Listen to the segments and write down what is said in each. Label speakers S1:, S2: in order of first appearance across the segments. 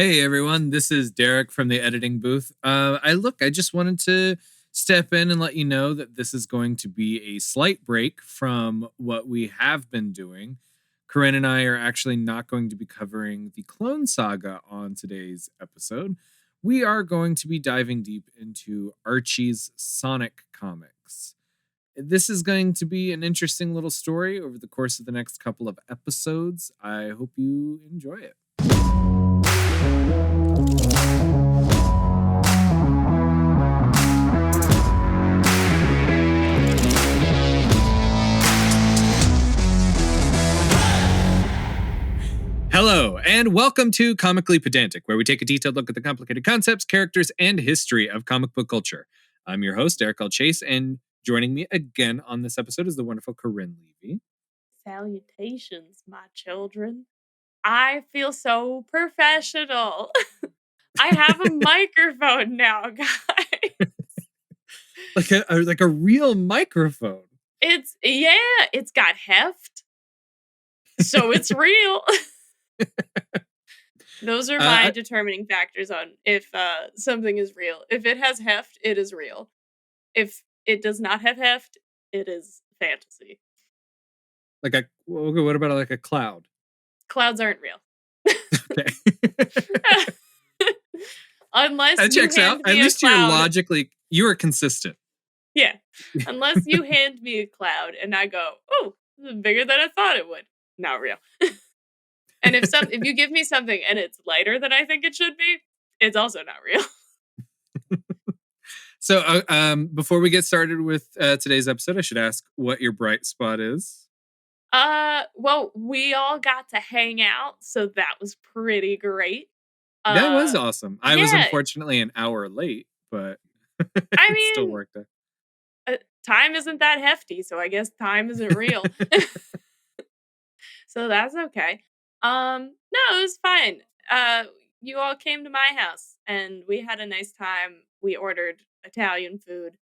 S1: Hey everyone, this is Derek from the editing booth. I just wanted to step in and let you know that this is going to be a slight break from what we have been doing. Corinne and I are actually not going to be covering the Clone Saga on today's episode. We are going to be diving deep into Archie's Sonic comics. This is going to be an interesting little story over the course of the next couple of episodes. I hope you enjoy it. Hello, and welcome to Comically Pedantic, where we take a detailed look at the complicated concepts, characters, and history of comic book culture. I'm your host, Eric L. Chase, and joining me again on this episode is the wonderful Corinne Levy.
S2: Salutations, my children. I feel so professional. I have a microphone now, guys.
S1: like a real microphone.
S2: It's got heft. So it's real. Those are my determining factors on if something is real. If it has heft, it is real. If it does not have heft, it is fantasy.
S1: What about like a cloud?
S2: Clouds aren't real.
S1: Okay.
S2: Unless
S1: that checks out. At least you are consistent.
S2: Yeah. Unless you hand me a cloud and I go, oh, this is bigger than I thought it would. Not real. And if you give me something and it's lighter than I think it should be, it's also not real.
S1: So before we get started with today's episode, I should ask what your bright spot is.
S2: Well, we all got to hang out, so that was pretty great.
S1: That was awesome. I was unfortunately an hour late, but
S2: I mean,
S1: still worked out.
S2: Time isn't that hefty, so I guess time isn't real. So that's okay. No, it was fine. You all came to my house and we had a nice time. We ordered Italian food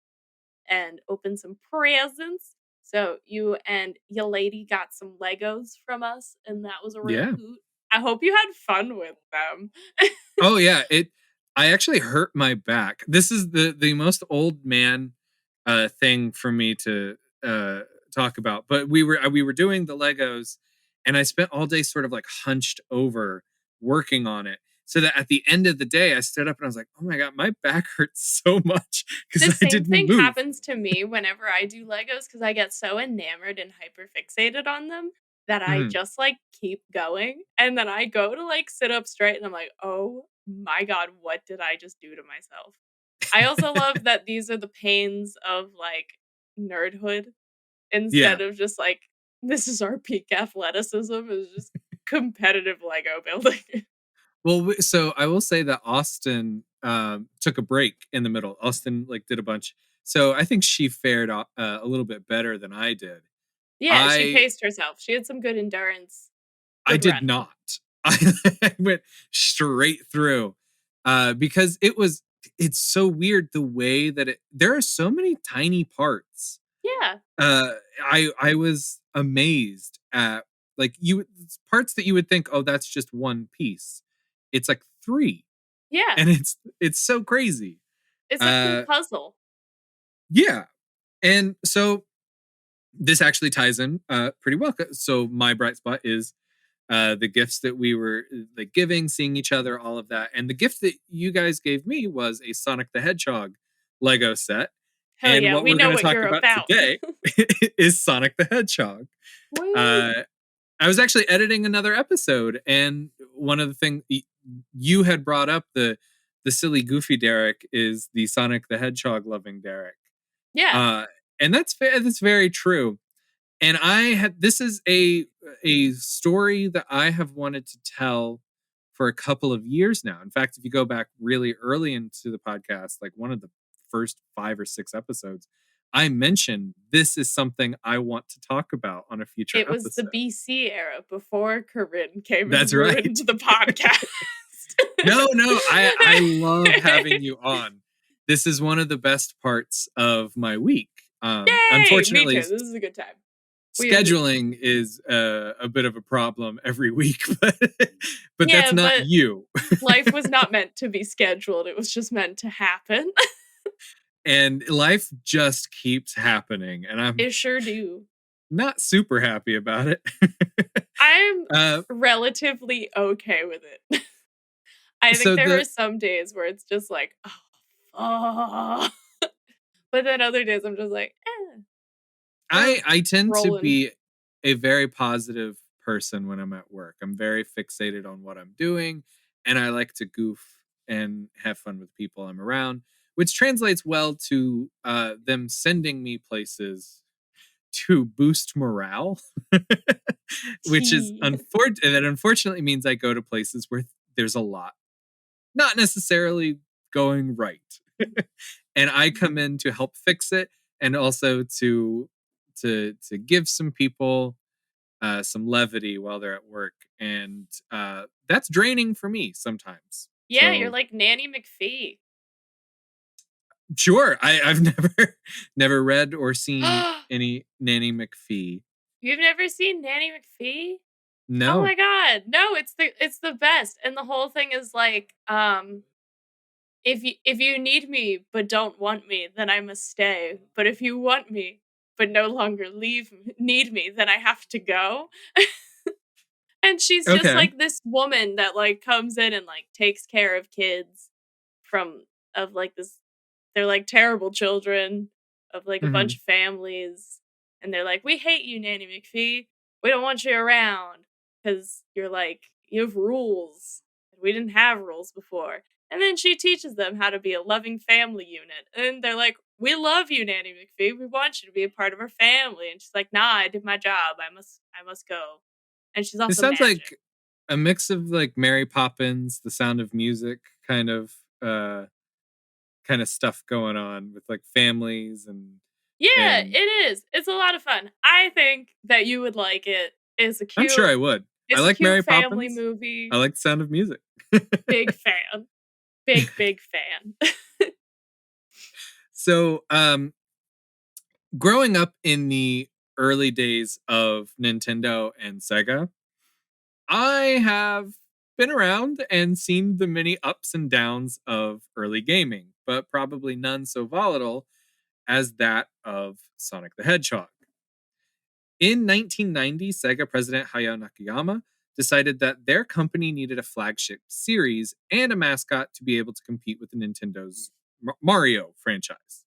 S2: and opened some presents. So you and your lady got some Legos from us, and that was a real hoot. I hope you had fun with them.
S1: Oh yeah, I actually hurt my back. This is the most old man thing for me to talk about. But we were doing the Legos, and I spent all day sort of like hunched over working on it. So that at the end of the day, I stood up and I was like, oh my God, my back hurts so much.
S2: The same thing happens to me whenever I do Legos because I get so enamored and hyper fixated on them that I just like keep going. And then I go to like sit up straight and I'm like, oh my God, what did I just do to myself? I also love that these are the pains of like nerdhood instead of just like, this is our peak athleticism, is just competitive Lego building.
S1: Well, so I will say that Austin took a break in the middle. Austin like did a bunch. So I think she fared a little bit better than I did.
S2: Yeah, she paced herself. She had some good endurance.
S1: I did not. I went straight through because it's so weird the way that there are so many tiny parts.
S2: Yeah.
S1: I was amazed at like parts that you would think, oh, that's just one piece. It's like 3.
S2: Yeah.
S1: And it's so crazy.
S2: It's a cool puzzle.
S1: Yeah. And so this actually ties in pretty well. So my bright spot is the gifts that we were like giving, seeing each other, all of that. And the gift that you guys gave me was a Sonic the Hedgehog Lego set.
S2: Hell
S1: and
S2: yeah,
S1: what
S2: we
S1: we're
S2: know
S1: going to talk about today is Sonic the Hedgehog. I was actually editing another episode, and one of the things you had brought up, the silly goofy Derek is the Sonic the Hedgehog loving Derek.
S2: Yeah.
S1: And that's very true. And this is a story that I have wanted to tell for a couple of years now. In fact, if you go back really early into the podcast, like one of the first 5 or 6 episodes, I mentioned this is something I want to talk about on a future episode.
S2: It was the BC era before Corinne came
S1: That's
S2: and
S1: right.
S2: ruined the podcast.
S1: No, I love having you on. This is one of the best parts of my week.
S2: Yay!
S1: Unfortunately,
S2: Me too. This is a good time.
S1: Scheduling is a bit of a problem every week, but
S2: Yeah,
S1: that's not
S2: but
S1: you.
S2: life was not meant to be scheduled. It was just meant to happen.
S1: And life just keeps happening, and I'm
S2: It sure do.
S1: not super happy about it.
S2: I'm relatively okay with it. I think
S1: So
S2: there are some days where it's just like, oh, but then other days I'm just like, we're
S1: I tend to
S2: rolling.
S1: be a very positive person when I'm at work. I'm very fixated on what I'm doing, and I like to goof and have fun with people I'm around, which translates well to them sending me places to boost morale, which is
S2: Tea.
S1: unfortunate. That unfortunately means I go to places where there's a lot not necessarily going right. And I come in to help fix it and also to give some people some levity while they're at work, and that's draining for me sometimes.
S2: Yeah, you're
S1: So
S2: like Nanny McPhee.
S1: sure, I've never read or seen any Nanny McPhee.
S2: You've never seen Nanny McPhee? Oh
S1: No.
S2: my god. No, it's the best. And the whole thing is like, if you need me but don't want me, then I must stay. But if you want me but no longer need me, then I have to go. And she's just
S1: Okay.
S2: like this woman that like comes in and like takes care of kids from of like this they're like terrible children of like a
S1: Hmm.
S2: bunch of families, and they're like, "We hate you, Nanny McPhee. We don't want you around because you're like you have rules. We didn't have rules before." And then she teaches them how to be a loving family unit, and they're like, "We love you, Nanny McPhee. We want you to be a part of our family." And she's like, "Nah, I did my job. I must go." And she's
S1: This
S2: also
S1: sounds
S2: magic.
S1: like a mix of like Mary Poppins, The Sound of Music uh kind of stuff going on with like families
S2: Yeah,
S1: and
S2: it is. It's a lot of fun. I think that you would like it.
S1: I'm sure I would. I
S2: It's a
S1: like
S2: cute
S1: Mary
S2: family
S1: Poppins. I
S2: movie.
S1: like The Sound of Music.
S2: Big fan. Big fan.
S1: So, growing up in the early days of Nintendo and Sega, I have been around and seen the many ups and downs of early gaming, but probably none so volatile as that of Sonic the Hedgehog. In 1990, Sega president Hayao Nakayama decided that their company needed a flagship series and a mascot to be able to compete with the Nintendo's Mario franchise.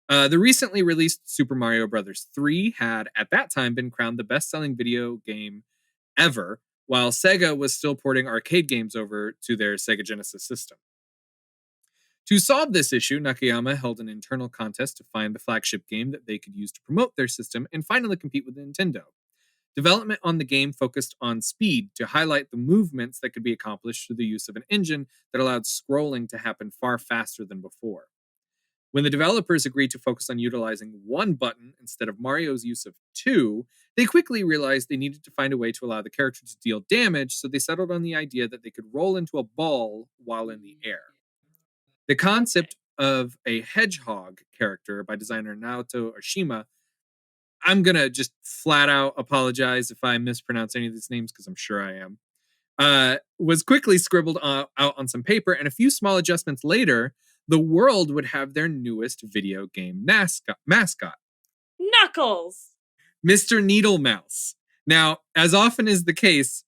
S1: The recently released Super Mario Bros. 3 had, at that time, been crowned the best selling video game ever, while Sega was still porting arcade games over to their Sega Genesis system. To solve this issue, Nakayama held an internal contest to find the flagship game that they could use to promote their system and finally compete with Nintendo. Development on the game focused on speed to highlight the movements that could be accomplished through the use of an engine that allowed scrolling to happen far faster than before. When the developers agreed to focus on utilizing one button instead of Mario's use of two, they quickly realized they needed to find a way to allow the character to deal damage, so they settled on the idea that they could roll into a ball while in the air. The
S2: Okay.
S1: concept of a hedgehog character by designer Naoto Oshima, I'm gonna just flat out apologize if I mispronounce any of these names because I'm sure I am, was quickly scribbled out on some paper, and a few small adjustments later, the world would have their newest video game mascot,
S2: Knuckles.
S1: Mr. Needle Mouse. Now, as often is the case,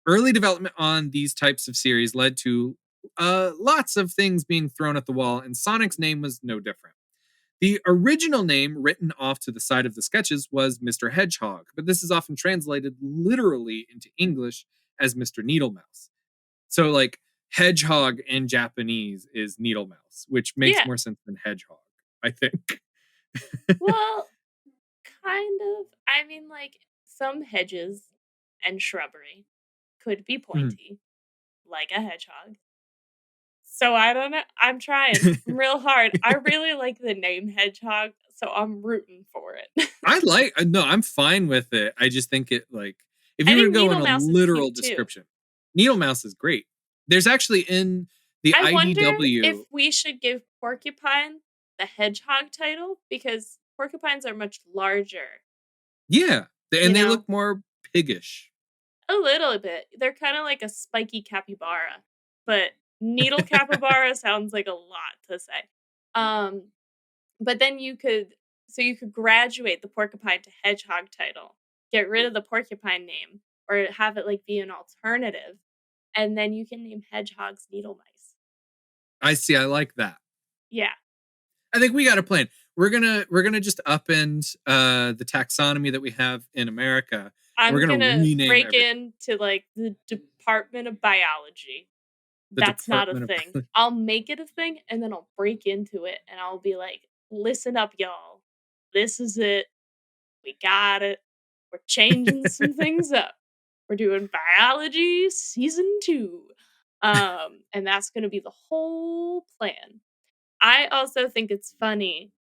S1: early development on these types of series led to lots of things being thrown at the wall, and Sonic's name was no different. The original name written off to the side of the sketches was Mr. Hedgehog, but this is often translated literally into English as Mr. Needle Mouse. So, like, hedgehog in Japanese is needle mouse, which makes
S2: Yeah.
S1: more sense than hedgehog, I think.
S2: Well, kind of. I mean, like, some hedges and shrubbery could be
S1: Mhm.
S2: pointy, like a hedgehog. So I don't know. I'm trying real hard. I really like the name hedgehog, so I'm rooting for it.
S1: No, I'm fine with it. I just think it, like, if
S2: I
S1: you were to
S2: think
S1: go in
S2: Needle
S1: a
S2: Mouse is
S1: literal
S2: cute too.
S1: description, needle mouse is great. There's actually in the
S2: I wonder if
S1: IDW.
S2: we should give Porcupine the hedgehog title because porcupines are much larger
S1: Yeah,
S2: You
S1: and they
S2: know?
S1: look more piggish.
S2: A little bit. They're kinda like a spiky capybara, but needle capybara sounds like a lot to say. Um, but then you could graduate the porcupine to hedgehog title, get rid of the porcupine name, or have it, like, be an alternative, and then you can name hedgehogs needle mice.
S1: I see, I like that.
S2: Yeah.
S1: I think we got a plan. We're gonna just upend the taxonomy that we have in America, and we're
S2: I'm
S1: gonna
S2: gonna
S1: rename
S2: break
S1: everything.
S2: into, like, the Department of Biology.
S1: The
S2: That's not a
S1: Department
S2: thing.
S1: of
S2: I'll make it a thing, and then I'll break into it, and I'll be like, "Listen up, y'all. This is it. We got it. We're changing some things up. We're doing biology season 2." And that's gonna be the whole plan. I also think it's funny,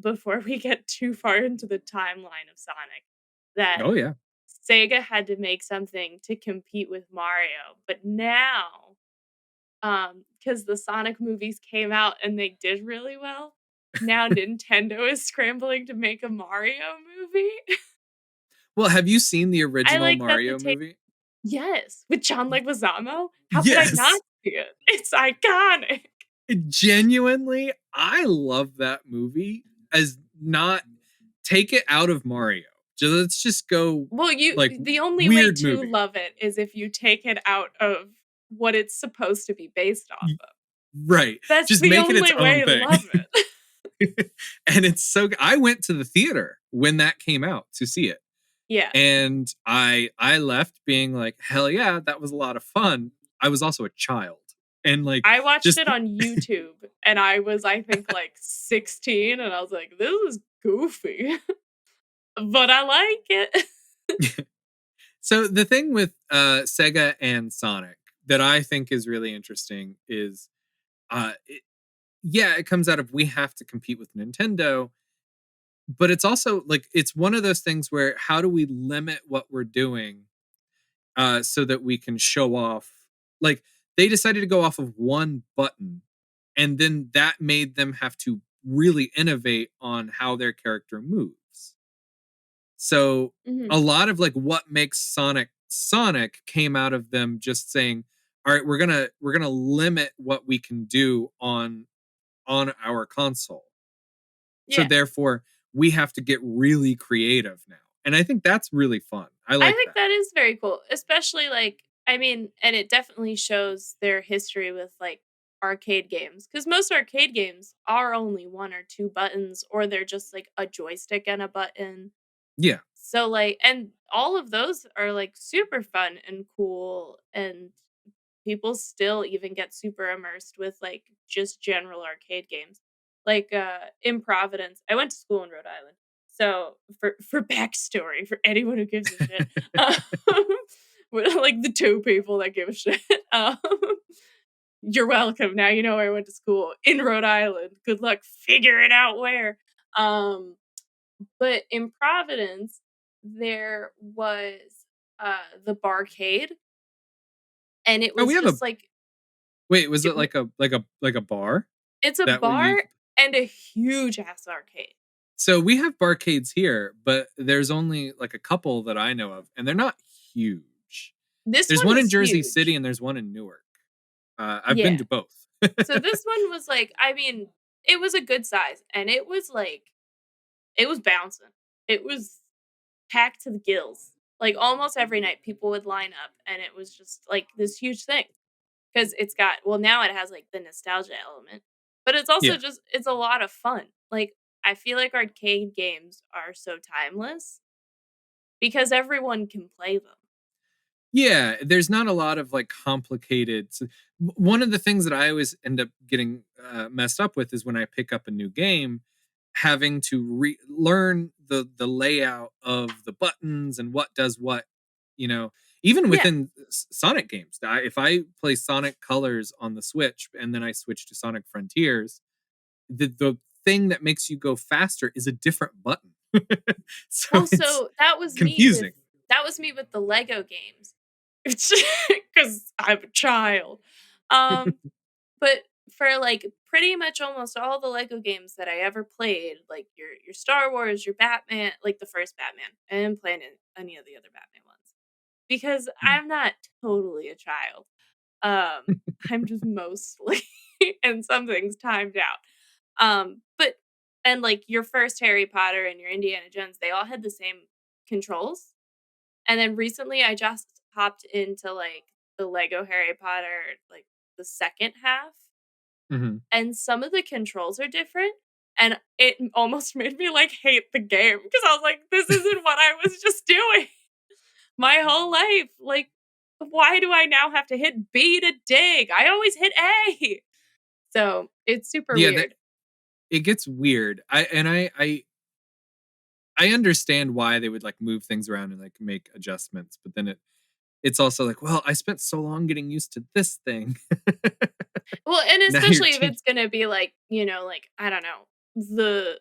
S2: before we get too far into the timeline of Sonic, that
S1: Oh yeah.
S2: Sega had to make something to compete with Mario, but now, because the Sonic movies came out and they did really well, now Nintendo is scrambling to make a Mario movie.
S1: Well, have you seen the
S2: I
S1: original
S2: like that the
S1: Mario
S2: take
S1: movie?
S2: Yes, with John Leguizamo? How could I not
S1: Yes.
S2: see it? It's iconic.
S1: Genuinely, I love that movie as not take it out of Mario. Let's just go
S2: Well,
S1: like
S2: the only way
S1: weird
S2: to
S1: movie.
S2: love it is if you take it out of what it's supposed to be based off
S1: Y-
S2: of.
S1: Right.
S2: That's
S1: Just
S2: the
S1: make it its
S2: only
S1: own
S2: way to
S1: thing.
S2: love it.
S1: And it's so I went to the theater when that came out to see it.
S2: Yeah.
S1: And I left being like, hell yeah, that was a lot of fun. I was also a child. And like
S2: I watched
S1: just
S2: it on YouTube, and I was, I think, like, 16, and I was like, "This is goofy, but I like it."
S1: so the thing with Sega and Sonic that I think is really interesting is it, yeah, it comes out of we have to compete with Nintendo, but it's also like it's one of those things where how do we limit what we're doing so that we can show off like they decided to go off of one button and then that made them have to really innovate on how their character moves. So
S2: Mhm.
S1: a lot of like what makes Sonic came out of them just saying, all right, we're gonna limit what we can do on our console. So
S2: Yeah.
S1: therefore we have to get really creative now. And I think that's really fun. I
S2: I
S1: like
S2: think
S1: that.
S2: that is very cool, especially, like, I mean, and it definitely shows their history with, like, arcade games, because most arcade games are only 1 or 2 buttons, or they're just, like, a joystick and a button.
S1: Yeah.
S2: So, like, and all of those are, like, super fun and cool, and people still even get super immersed with, like, just general arcade games. Like, in Providence, I went to school in Rhode Island. So, for backstory, for anyone who gives a shit, um, we're like the 2 people that give a shit, you're welcome. Now you know where I went to school, in Rhode Island. Good luck figuring out where. Um, but in Providence, there was, the Barcade, and it
S1: Oh, we
S2: was
S1: have a
S2: just like
S1: wait, was
S2: it
S1: it like a bar
S2: it's a
S1: that where you
S2: bar and a huge ass arcade.
S1: so we have barcades here, but there's only like a couple that I know of, and they're not huge.
S2: This
S1: There's
S2: one
S1: one in
S2: was
S1: Jersey City
S2: huge.
S1: and there's one in Newark. I've been
S2: Yeah.
S1: to both.
S2: So this one was like, I mean, it was a good size, and it was like it was bouncing. It was packed to the gills. Like, almost every night, people would line up, and it was just, like, this huge thing. 'Cause it's got, well, now it has, like, the nostalgia element, but it's also
S1: Yeah.
S2: just it's a lot of fun. Like, I feel like arcade games are so timeless because everyone can play them.
S1: Yeah, there's not a lot of like complicated. One of the things that I always end up getting messed up with is when I pick up a new game, having to learn the layout of the buttons and what does what. You know, even
S2: Yeah.
S1: within Sonic games, if I play Sonic Colors on the Switch and then I switch to Sonic Frontiers, the thing that makes you go faster is a different button. So
S2: Well,
S1: it's
S2: so
S1: confusing.
S2: that was me with the Lego games. It's 'cause I'm a child. Um, but for, like, pretty much almost all the Lego games that I ever played, like your Star Wars, your Batman, like the first Batman. I didn't play any of the other Batman ones because
S1: Mhm.
S2: I'm not totally a child. I'm just mostly and some things timed out. But and, like, your first Harry Potter and your Indiana Jones, they all had the same controls, and then recently I just hopped into, like, the Lego Harry Potter, like, the second half,
S1: Mhm.
S2: and some of the controls are different, and it almost made me, like, hate the game because I was like, "This isn't what I was just doing my whole life, like, why do I now have to hit B to dig? I always hit A." So, it's super
S1: Yeah, that
S2: weird.
S1: it gets weird. I understand why they would like move things around and like make adjustments, but then it's also like, well, I spent so long getting used to this thing.
S2: Well, and
S1: Now you're
S2: especially if
S1: changing.
S2: it's gonna be like, like, I don't know, the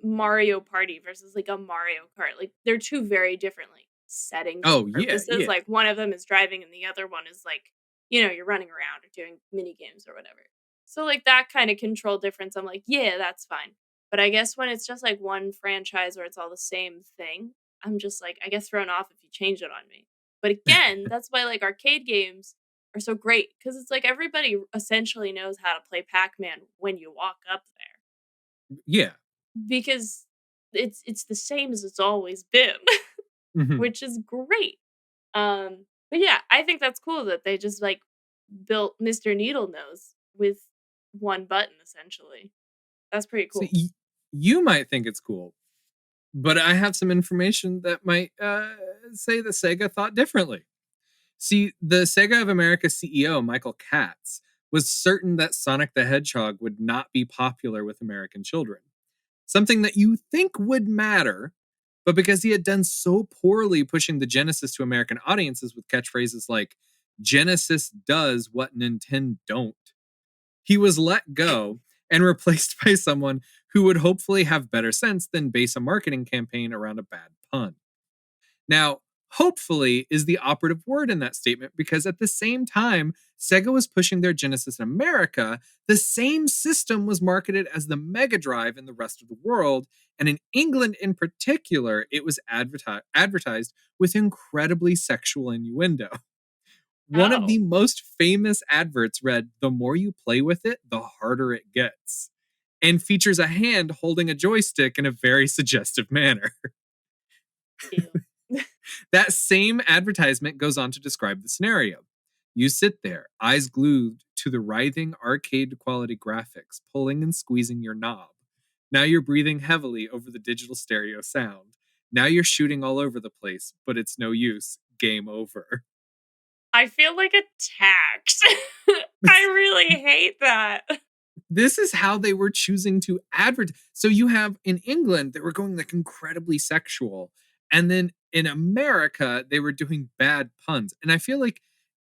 S2: Mario Party versus, like, a Mario Kart, like, they're 2 very different, like, settings and
S1: Oh yeah,
S2: purposes,
S1: yeah.
S2: like, one of them is driving and the other one is, like, you're running around or doing mini games or whatever. So, like, that kinda control difference, I'm like, "Yeah, that's fine." But I guess when it's just, like, one franchise where it's all the same thing, I'm just like, I get thrown off if you change it on me. But again, that's why, like, arcade games are so great because it's like everybody essentially knows how to play Pac-Man when you walk up there
S1: Yeah.
S2: because it's the same as it's always been,
S1: Mhm.
S2: which is great. But yeah, I think that's cool that they just like built Mr. Needle Nose with one button essentially. That's pretty
S1: So
S2: cool.
S1: you might think it's cool, but I have some information that might say the Sega thought differently. See, the Sega of America CEO, Michael Katz, was certain that Sonic the Hedgehog would not be popular with American children. Something that you think would matter, but because he had done so poorly pushing the Genesis to American audiences with catchphrases like, Genesis does what Nintendo don't, he was let go and replaced by someone who would hopefully have better sense than base a marketing campaign around a bad pun. Now, hopefully is the operative word in that statement because at the same time Sega was pushing their Genesis in America, the same system was marketed as the Mega Drive in the rest of the world. And in England in particular, it was advertised with incredibly sexual innuendo. One of the
S2: Oh,
S1: most famous adverts read, "The more you play with it, the harder it gets," and features a hand holding a joystick in a very suggestive manner.
S2: ew.
S1: That same advertisement goes on to describe the scenario. You sit there, eyes glued to the writhing arcade quality graphics, pulling and squeezing your knob. Now you're breathing heavily over the digital stereo sound. Now you're shooting all over the place, but it's no use. Game over.
S2: I feel like attacked. I really hate that.
S1: This is how they were choosing to advertise. So you have in England, they were going like incredibly sexual. And then in America, they were doing bad puns. And I feel like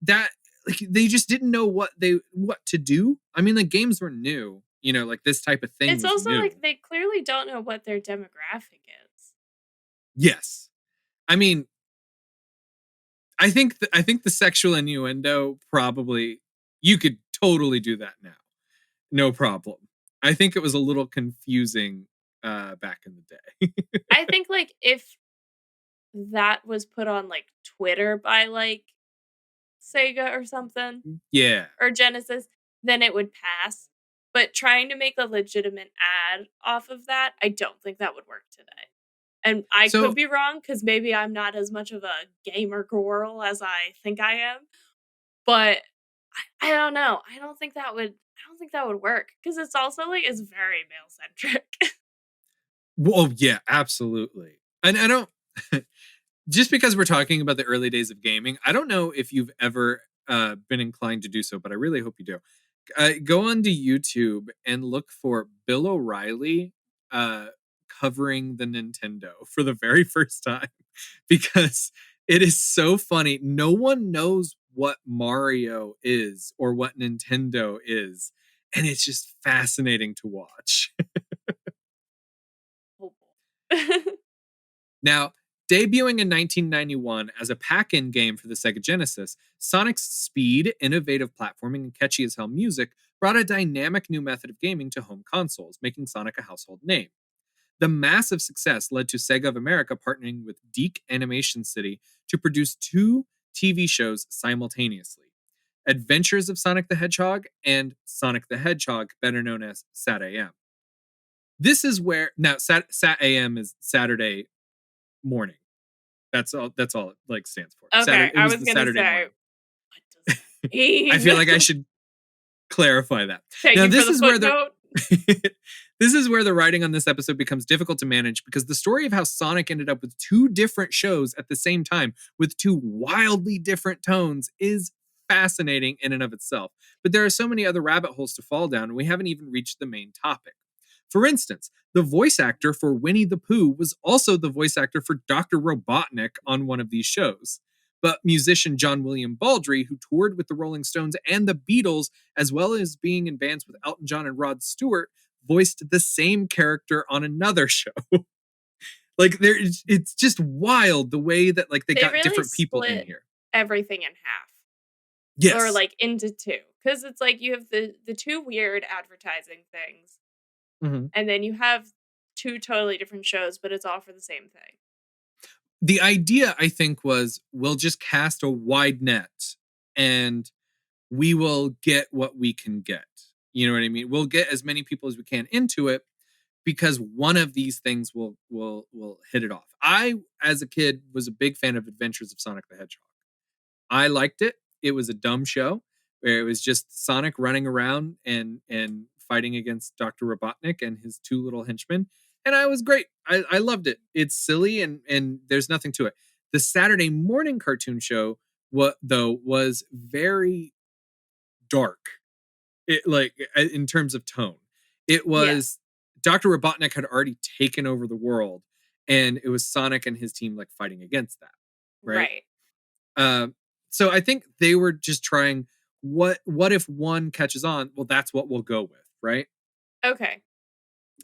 S1: that like they just didn't know what to do. I mean, the games were new, like this type of thing
S2: It's
S1: was
S2: also
S1: new.
S2: like they clearly don't know what their demographic is.
S1: Yes. I mean, I think the sexual innuendo probably you could totally do that now. No problem. I think it was a little confusing back in the day.
S2: I think like if that was put on like Twitter by like Sega or something
S1: Yeah.
S2: or Genesis, then it would pass. But trying to make a legitimate ad off of that, I don't think that would work today. And I could
S1: So
S2: be wrong because maybe I'm not as much of a gamer girl as I think I am. But I don't know. I don't think that would work because it's also like it's very male centric.
S1: well, yeah, absolutely. And I don't just because we're talking about the early days of gaming, I don't know if you've ever been inclined to do so, but I really hope you do. Go onto YouTube and look for Bill O'Reilly uh, covering the Nintendo for the very first time because it is so funny. No one knows what Mario is or what Nintendo is, and it's just fascinating to watch.
S2: Hopeful.
S1: Now, Debuting in 1991 as a pack-in game for the Sega Genesis, Sonic's speed, innovative platforming, and catchy as hell music brought a dynamic new method of gaming to home consoles, making Sonic a household name. The massive success led to Sega of America partnering with Deke Animation City to produce 2 TV shows simultaneously: Adventures of Sonic the Hedgehog and Sonic the Hedgehog, better known as Sat AM. This is where now Sat AM is Saturday morning. That's all it like stands for.
S2: Okay,
S1: Saturday, it
S2: I
S1: was
S2: was
S1: the
S2: gonna
S1: Saturday
S2: say,
S1: morning.
S2: what does that mean?
S1: I feel like I should clarify that.
S2: Thank
S1: now
S2: you
S1: this
S2: for the
S1: is where
S2: footnote.
S1: this is where the writing on this episode becomes difficult to manage, because the story of how Sonic ended up with 2 different shows at the same time with 2 wildly different tones is fascinating in and of itself. But there are so many other rabbit holes to fall down, and we haven't even reached the main topic. For instance, the voice actor for Winnie the Pooh was also the voice actor for Dr. Robotnik on one of these shows. But musician John William Baldry, who toured with the Rolling Stones and the Beatles, as well as being in bands with Elton John and Rod Stewart, voiced the same character on another show. Like, it's just wild the way that like they got
S2: really
S1: different people in
S2: split
S1: here.
S2: everything in half.
S1: Yes.
S2: Or like into 2. Because it's like you have the 2 weird advertising things.
S1: Mm-hmm.
S2: And then you have 2 totally different shows, but it's all for the same thing.
S1: The idea, I think, was we'll just cast a wide net and we will get what we can get. You know what I mean? We'll get as many people as we can into it because one of these things will hit it off. I, as a kid, was a big fan of Adventures of Sonic the Hedgehog. I liked it. It was a dumb show where it was just Sonic running around and fighting against Dr. Robotnik and his 2 little henchmen. And I was great. I loved it. It's silly and there's nothing to it. The Saturday morning cartoon show, was very dark. It, like, in terms of tone. It was Dr. Robotnik had already taken over the world, and it was Sonic and his team like fighting against that. Right. So I think they were just trying, what if one catches on? Well, that's what we'll go with, right?
S2: Okay.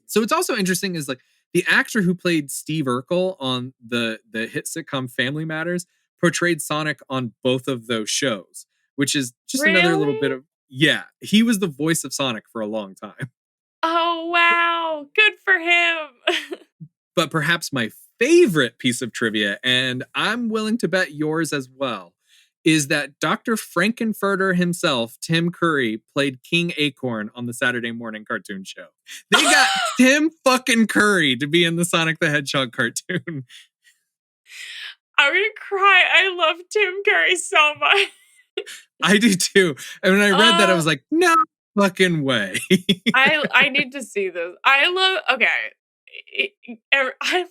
S1: So it's also interesting is like the actor who played Steve Urkel on the hit sitcom Family Matters portrayed Sonic on both of those shows, which is just another little bit of, he was the voice of Sonic for a long time.
S2: Oh, wow. Good for him.
S1: But perhaps my favorite piece of trivia, and I'm willing to bet yours as well, is that Dr. Frankenfurter himself, Tim Curry, played King Acorn on the Saturday morning cartoon show. They got Tim fucking Curry to be in the Sonic the Hedgehog cartoon.
S2: I'm gonna cry. I love Tim Curry so much.
S1: I do too. And when I read that, I was like, no fucking way.
S2: I need to see this. I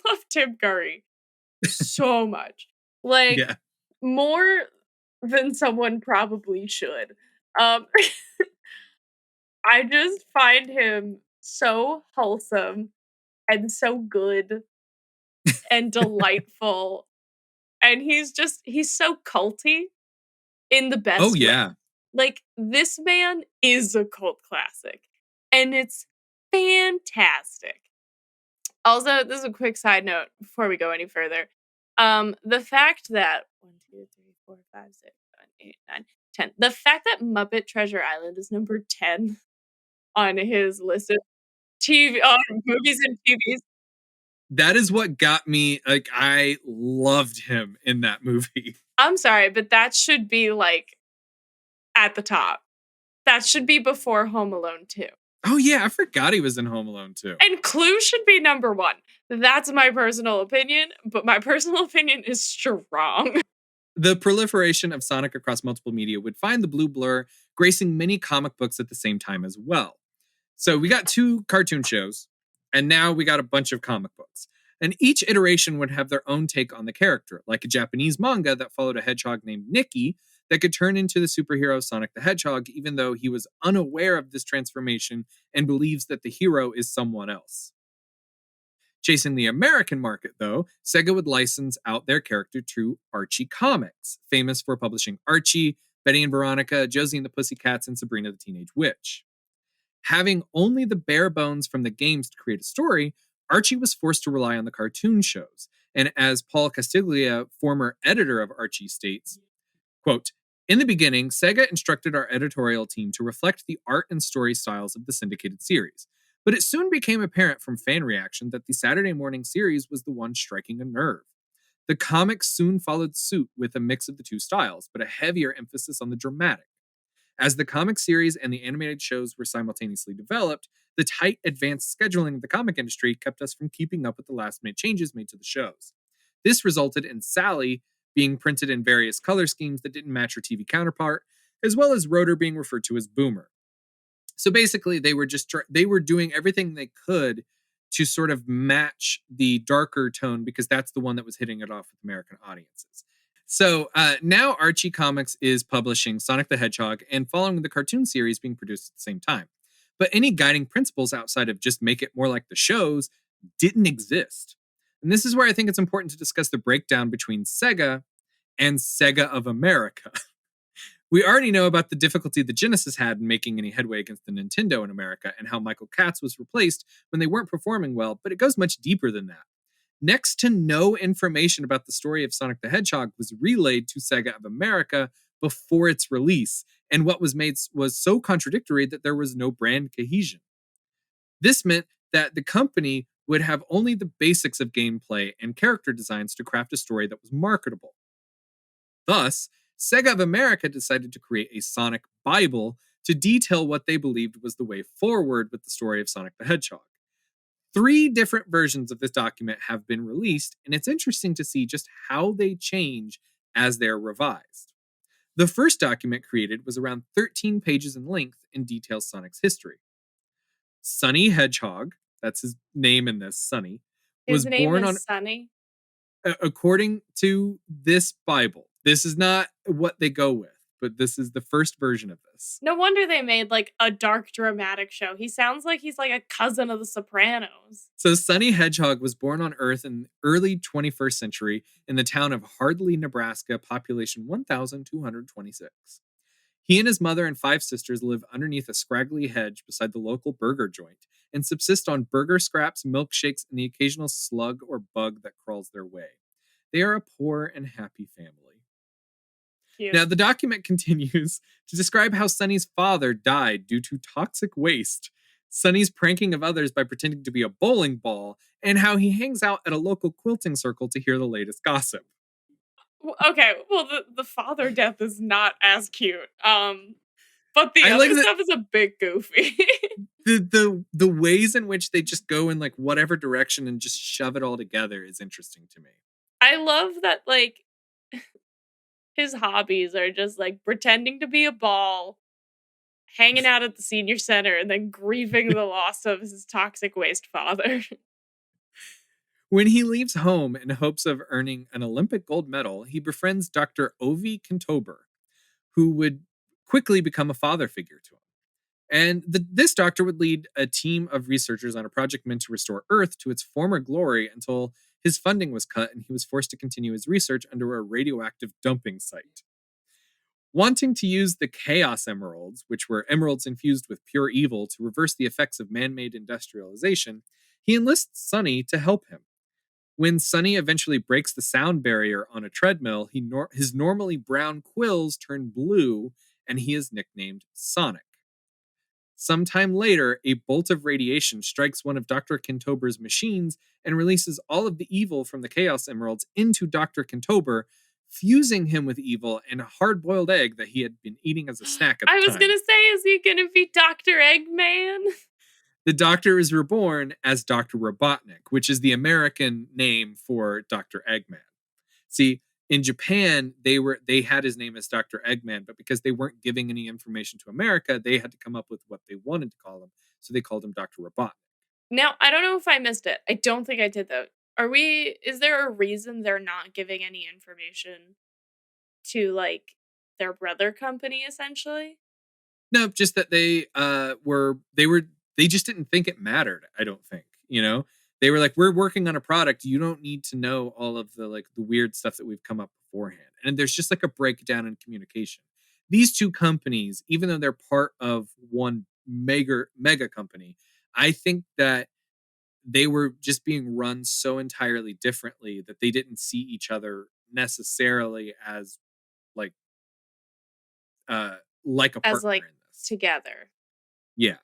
S2: love Tim Curry so much. Like, more than someone probably should. I just find him so wholesome and so good and delightful. And he's so culty in the best way. Like, this man is a cult classic. And it's fantastic. Also, this is a quick side note before we go any further. The fact that 1, 2, 3, 4, 5, 6, 7, 8, 9, 10. The fact that Muppet Treasure Island is number 10 on his list of movies and TVs.
S1: That is what got me. Like, I loved him in that movie.
S2: I'm sorry, but that should be like at the top. That should be before Home Alone 2.
S1: Oh yeah, I forgot he was in Home Alone 2.
S2: And Clue should be number 1. That's my personal opinion, but my personal opinion is strong.
S1: The proliferation of Sonic across multiple media would find the Blue Blur gracing many comic books at the same time as well. So we got 2 cartoon shows, and now we got a bunch of comic books. And each iteration would have their own take on the character, like a Japanese manga that followed a hedgehog named Nikki that could turn into the superhero Sonic the Hedgehog, even though he was unaware of this transformation and believes that the hero is someone else. Chasing the American market, though, Sega would license out their character to Archie Comics, famous for publishing Archie, Betty and Veronica, Josie and the Pussycats, and Sabrina the Teenage Witch. Having only the bare bones from the games to create a story, Archie was forced to rely on the cartoon shows, And as Paul Castiglia, former editor of Archie, states, quote, in the beginning, Sega instructed our editorial team to reflect the art and story styles of the syndicated series. But it soon became apparent from fan reaction that the Saturday morning series was the one striking a nerve. The comics soon followed suit with a mix of the two styles, but a heavier emphasis on the dramatic. As the comic series and the animated shows were simultaneously developed, the tight, advanced scheduling of the comic industry kept us from keeping up with the last-minute changes made to the shows. This resulted in Sally being printed in various color schemes that didn't match her TV counterpart, as well as Rotor being referred to as Boomer. So basically, they were doing everything they could to sort of match the darker tone because that's the one that was hitting it off with American audiences. So now Archie Comics is publishing Sonic the Hedgehog and following the cartoon series being produced at the same time. But any guiding principles outside of just make it more like the shows didn't exist. And this is where I think it's important to discuss the breakdown between Sega and Sega of America. We already know about the difficulty the Genesis had in making any headway against the Nintendo in America and how Michael Katz was replaced when they weren't performing well, but it goes much deeper than that. Next to no information about the story of Sonic the Hedgehog was relayed to Sega of America before its release, and what was made was so contradictory that there was no brand cohesion. This meant that the company would have only the basics of gameplay and character designs to craft a story that was marketable. Thus, Sega of America decided to create a Sonic Bible to detail what they believed was the way forward with the story of Sonic the Hedgehog. 3 different versions of this document have been released, and it's interesting to see just how they change as they're revised. The first document created was around 13 pages in length and details Sonic's history. Sonny Hedgehog, that's his name in this, Sonny, was
S2: his name
S1: born
S2: is
S1: on
S2: Sonny.
S1: According to this Bible. This is not what they go with, but this is the first version of this.
S2: No wonder they made like a dark dramatic show. He sounds like he's like a cousin of the Sopranos.
S1: So Sonny Hedgehog was born on Earth in the early 21st century in the town of Hardley, Nebraska, population 1,226. He and his mother and 5 sisters live underneath a scraggly hedge beside the local burger joint and subsist on burger scraps, milkshakes, and the occasional slug or bug that crawls their way. They are a poor and happy family.
S2: Cute.
S1: Now, the document continues to describe how Sonny's father died due to toxic waste, Sonny's pranking of others by pretending to be a bowling ball, and how he hangs out at a local quilting circle to hear the latest gossip.
S2: Okay, well, the father death is not as cute. But the other stuff is a bit goofy.
S1: the ways in which they just go in like whatever direction and just shove it all together is interesting to me.
S2: I love that, like, his hobbies are just like pretending to be a ball, hanging out at the senior center, and then grieving the loss of his toxic waste father.
S1: When he leaves home in hopes of earning an Olympic gold medal, he befriends Dr. Ovi Kintober, who would quickly become a father figure to him. And this doctor would lead a team of researchers on a project meant to restore Earth to its former glory until his funding was cut and he was forced to continue his research under a radioactive dumping site. Wanting to use the Chaos Emeralds, which were emeralds infused with pure evil to reverse the effects of man-made industrialization, he enlists Sonny to help him. When Sonny eventually breaks the sound barrier on a treadmill, his normally brown quills turn blue, and he is nicknamed Sonic. Sometime later, a bolt of radiation strikes one of Dr. Kintober's machines and releases all of the evil from the Chaos Emeralds into Dr. Kintober, fusing him with evil and a hard-boiled egg that he had been eating as a snack at the time.
S2: I was going to say, is he going to be Dr. Eggman?
S1: The Doctor is reborn as Dr. Robotnik, which is the American name for Dr. Eggman. See, in Japan, they had his name as Dr. Eggman, but because they weren't giving any information to America, they had to come up with what they wanted to call him. So they called him Dr. Robotnik.
S2: Now, I don't know if I missed it. I don't think I did though. Is there a reason they're not giving any information to like their brother company essentially?
S1: No, just that they just didn't think it mattered, I don't think, you know? They were like, we're working on a product. You don't need to know all of the like the weird stuff that we've come up beforehand. And there's just like a breakdown in communication. These two companies, even though they're part of one mega company, I think that they were just being run so entirely differently that they didn't see each other necessarily as like uh like a
S2: As,
S1: partner
S2: like,
S1: in this.
S2: together.
S1: Yeah.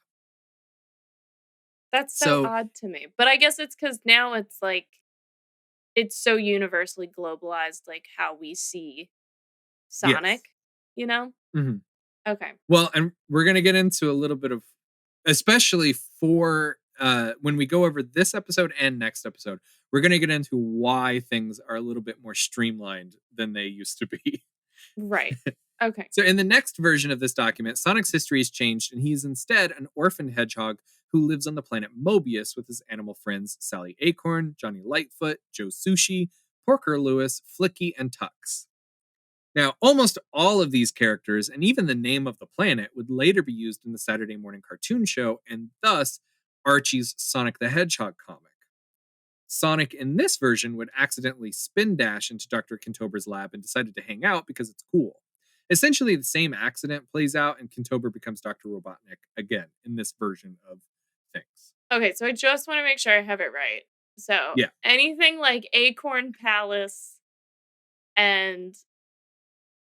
S2: That's so
S1: So
S2: odd to me, but I guess it's because now it's, like, it's so universally globalized, like, how we see
S1: yes.
S2: Sonic, you know?
S1: Mhm.
S2: Okay.
S1: Well, and we're gonna get into a little bit of, especially for when we go over this episode and next episode, we're gonna get into why things are a little bit more streamlined than they used to be.
S2: Right. Okay.
S1: So, in the next version of this document, Sonic's history is changed, and he's instead an orphan hedgehog who lives on the planet Mobius with his animal friends Sally Acorn, Johnny Lightfoot, Joe Sushi, Porker Lewis, Flicky, and Tux. Now, almost all of these characters and even the name of the planet would later be used in the Saturday morning cartoon show and thus Archie's Sonic the Hedgehog comic. Sonic in this version would accidentally spin dash into Dr. Kintober's lab and decided to hang out because it's cool. Essentially, the same accident plays out and Kintober becomes Dr. Robotnik again in this version of things.
S2: Okay, so I just wanna make sure I have it right. So,
S1: Yeah.
S2: anything like Acorn Palace and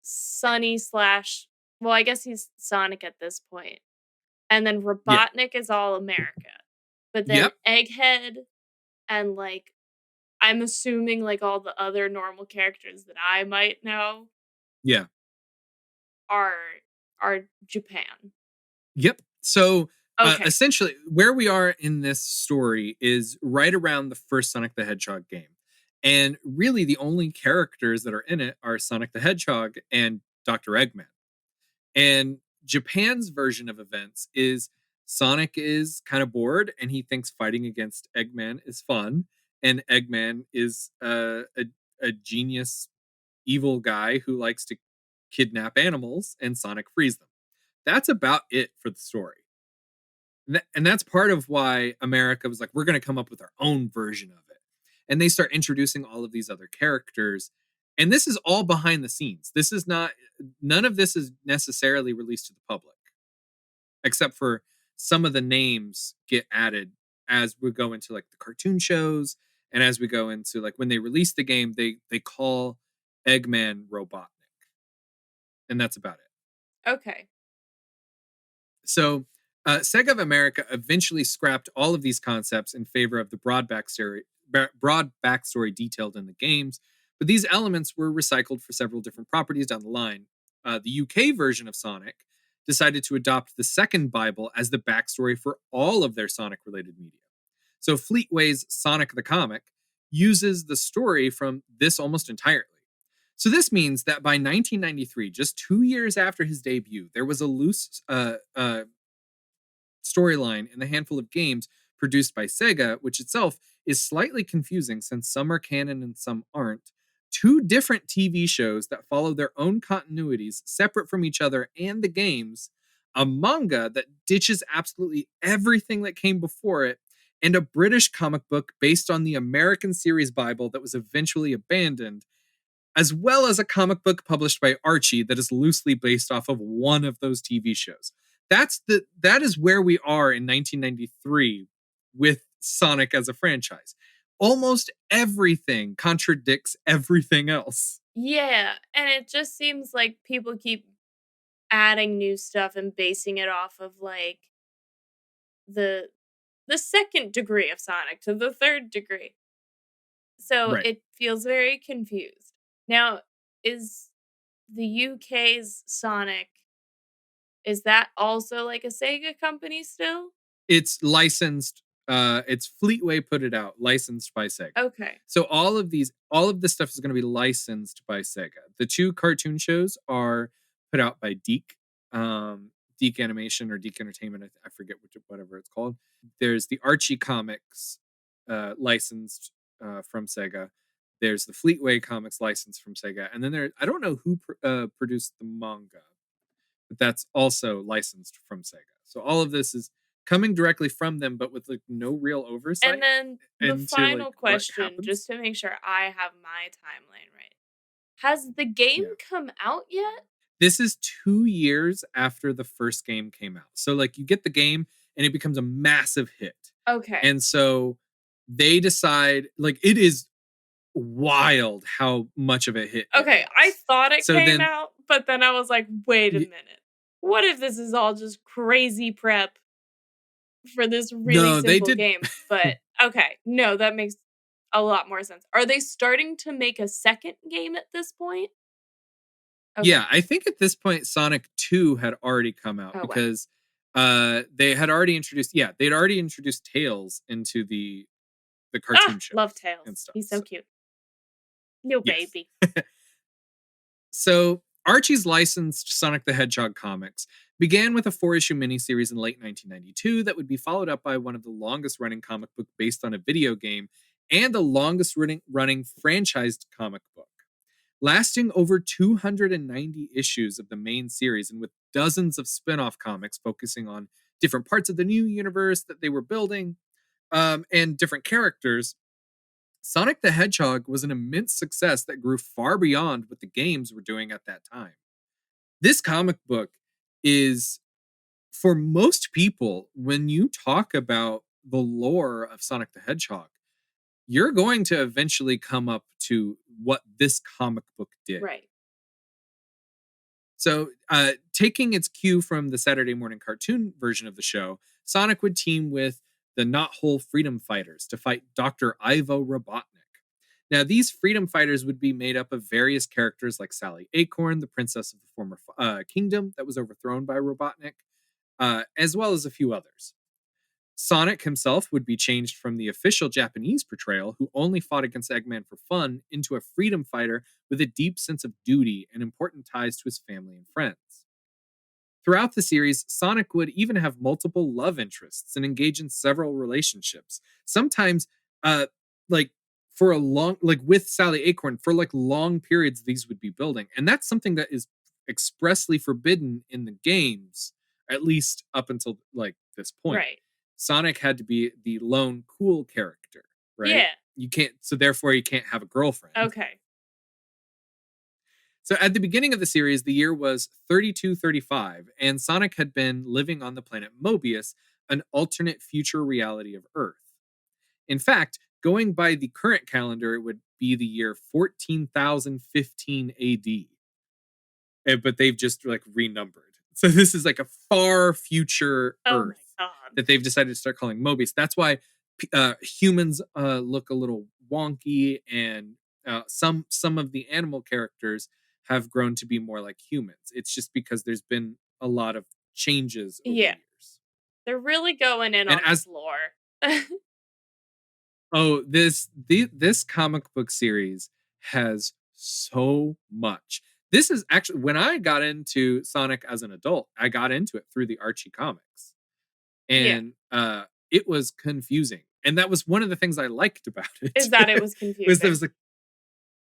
S2: Sunny slash well, I guess he's Sonic at this point, and then
S1: Yeah.
S2: Robotnik is all America, but then
S1: Yep.
S2: Egghead and, like, I'm assuming, like, all the other normal characters that I might know
S1: Yeah.
S2: are are Japan.
S1: Yep. So
S2: Okay.
S1: essentially, where we are in this story is right around the first Sonic the Hedgehog game. And really, the only characters that are in it are Sonic the Hedgehog and Dr. Eggman. And Japan's version of events is Sonic is kind of bored and he thinks fighting against Eggman is fun. And Eggman is a genius evil guy who likes to kidnap animals, and Sonic frees them. That's about it for the story. And that's part of why America was like, we're going to come up with our own version of it. And they start introducing all of these other characters. And this is all behind the scenes. This is not, none of this is necessarily released to the public, except for some of the names get added as we go into like the cartoon shows. And as we go into like when they release the game, they call Eggman Robotnik. And that's about it.
S2: Okay.
S1: So, Sega of America eventually scrapped all of these concepts in favor of the broad backstory detailed in the games, but these elements were recycled for several different properties down the line. The UK version of Sonic decided to adopt the second Bible as the backstory for all of their Sonic related media. So, Fleetway's Sonic the Comic uses the story from this almost entirely. So this means that by 1993, just 2 years after his debut, there was a loose storyline in the handful of games produced by Sega, which itself is slightly confusing since some are canon and some aren't. Two different TV shows that follow their own continuities separate from each other and the games, a manga that ditches absolutely everything that came before it, and a British comic book based on the American series Bible that was eventually abandoned, as well as a comic book published by Archie that is loosely based off of one of those TV shows. That is where we are in 1993 with Sonic as a franchise. Almost everything contradicts everything else.
S2: Yeah, and it just seems like people keep adding new stuff and basing it off of, like, the the second degree of Sonic to the third degree. So
S1: Right.
S2: it feels very confused. Now, is the UK's Sonic, is that also like a Sega company still?
S1: It's licensed. It's Fleetway put it out, licensed by Sega.
S2: Okay.
S1: So all of this stuff is going to be licensed by Sega. The two cartoon shows are put out by Deke Animation or Deke Entertainment. I forget whatever it's called. There's the Archie comics licensed from Sega. There's the Fleetway comics licensed from Sega, and then I don't know who produced the manga, but that's also licensed from Sega. So all of this is coming directly from them, but with like no real oversight
S2: And then the
S1: into like
S2: final
S1: what
S2: question,
S1: happens.
S2: just to make sure I have my timeline right. Has the game
S1: Yeah.
S2: come out yet?
S1: This is 2 years after the first game came out. So like you get the game and it becomes a massive hit.
S2: Okay.
S1: And so they decide, like, it is wild how much of a hit it
S2: Okay, I
S1: was.
S2: thought it
S1: So
S2: came
S1: then,
S2: out, but then I was like, "Wait a minute. What if this is all just crazy prep for this really
S1: no, they
S2: simple
S1: did.
S2: game?" But okay, no, that makes a lot more sense. Are they starting to make a second game at this point? Okay.
S1: Yeah, I think at this point Sonic 2 had already come out
S2: Oh, wow.
S1: because they had already introduced, yeah, they'd already introduced Tails into the
S2: Ah,
S1: cartoon
S2: love
S1: shows and
S2: Tails.
S1: stuff.
S2: He's so
S1: So,
S2: cute. Little
S1: yes.
S2: baby.
S1: So Archie's licensed Sonic the Hedgehog comics began with a 4-issue miniseries in late 1992 that would be followed up by one of the longest running comic book based on a video game and the longest running franchised comic book, lasting over 290 issues of the main series and with dozens of spin-off comics focusing on different parts of the new universe that they were building, and different characters. Sonic the Hedgehog was an immense success that grew far beyond what the games were doing at that time. This comic book is, for most people, when you talk about the lore of Sonic the Hedgehog, you're going to eventually come up to what this comic book did.
S2: Right.
S1: So, taking its cue from the Saturday morning cartoon version of the show, Sonic would team with the Not Whole Freedom Fighters to fight Dr. Ivo Robotnik. Now, these freedom fighters would be made up of various characters like Sally Acorn, the princess of the former kingdom that was overthrown by Robotnik, as well as a few others. Sonic himself would be changed from the official Japanese portrayal, who only fought against Eggman for fun, into a freedom fighter with a deep sense of duty and important ties to his family and friends. Throughout the series, Sonic would even have multiple love interests and engage in several relationships. Sometimes, uh, like for a long, like with Sally Acorn, for like long periods, these would be building, and that's something that is expressly forbidden in the games, at least up until like this point.
S2: Right.
S1: Sonic had to be the lone cool character, right?
S2: Yeah.
S1: You can't, so therefore, you can't have a girlfriend.
S2: Okay.
S1: So at the beginning of the series, the year was 3235, and Sonic had been living on the planet Mobius, an alternate future reality of Earth. In fact, going by the current calendar, it would be the year 14,015 AD. But they've just like renumbered. So this is like a far future
S2: Oh my
S1: Earth
S2: god.
S1: that they've decided to start calling Mobius. That's why humans look a little wonky, and some of the animal characters have grown to be more like humans. It's just because there's been a lot of changes over the
S2: Yeah.
S1: years.
S2: They're really going in
S1: And
S2: on
S1: as
S2: this lore.
S1: oh, this comic book series has so much. This is actually when I got into Sonic as an adult, I got into it through the Archie comics.
S2: Yeah.
S1: And it was confusing. And that was one of the things I liked about
S2: Is
S1: it.
S2: that it was
S1: was there
S2: confusing.
S1: was like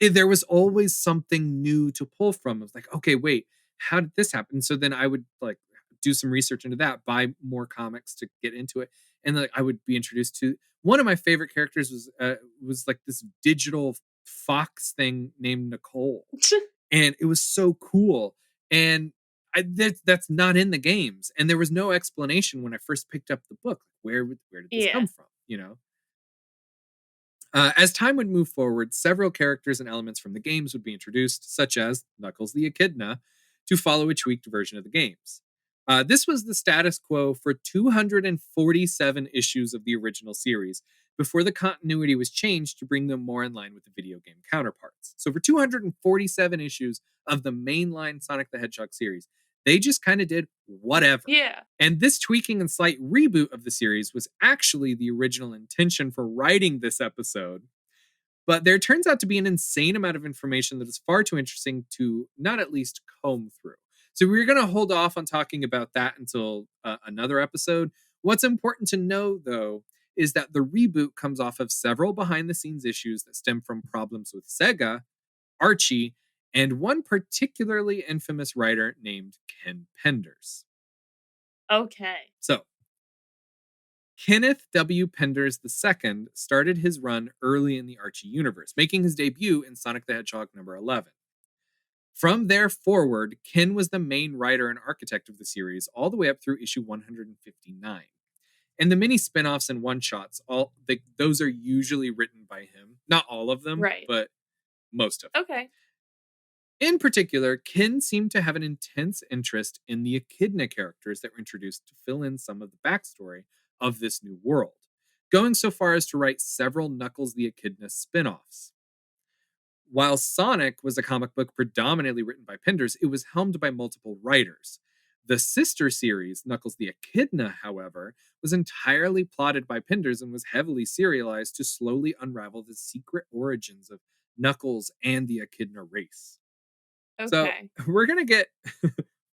S1: there was always something new to pull from. I was like, okay, wait, how did this happen? So then I would like do some research into that, buy more comics to get into it, and then like, I would be introduced to one of my favorite characters was like this digital fox thing named Nicole, and it was so cool. And that's not in the games, and there was no explanation when I first picked up the book. Where did this
S2: Yeah.
S1: come from? You know. As time would move forward, several characters and elements from the games would be introduced, such as Knuckles the Echidna, to follow a tweaked version of the games. This was the status quo for 247 issues of the original series before the continuity was changed to bring them more in line with the video game counterparts. So, for 247 issues of the mainline Sonic the Hedgehog series, they just kind of did whatever.
S2: Yeah.
S1: And this tweaking and slight reboot of the series was actually the original intention for writing this episode. But there turns out to be an insane amount of information that is far too interesting to not at least comb through. So we're going to hold off on talking about that until another episode. What's important to know, though, is that the reboot comes off of several behind the scenes issues that stem from problems with Sega, Archie, and one particularly infamous writer named Ken Penders.
S2: Okay.
S1: So, Kenneth W. Penders II started his run early in the Archie universe, making his debut in Sonic the Hedgehog number 11. From there forward, Ken was the main writer and architect of the series all the way up through issue 159. And the mini spin-offs and one-shots, those are usually written by him. Not all of them,
S2: Right.
S1: but most of them.
S2: Okay.
S1: In particular, Kin seemed to have an intense interest in the Echidna characters that were introduced to fill in some of the backstory of this new world, going so far as to write several Knuckles the Echidna spin-offs. While Sonic was a comic book predominantly written by Penders, it was helmed by multiple writers. The sister series, Knuckles the Echidna, however, was entirely plotted by Penders and was heavily serialized to slowly unravel the secret origins of Knuckles and the Echidna race. So
S2: Okay.
S1: we're going to get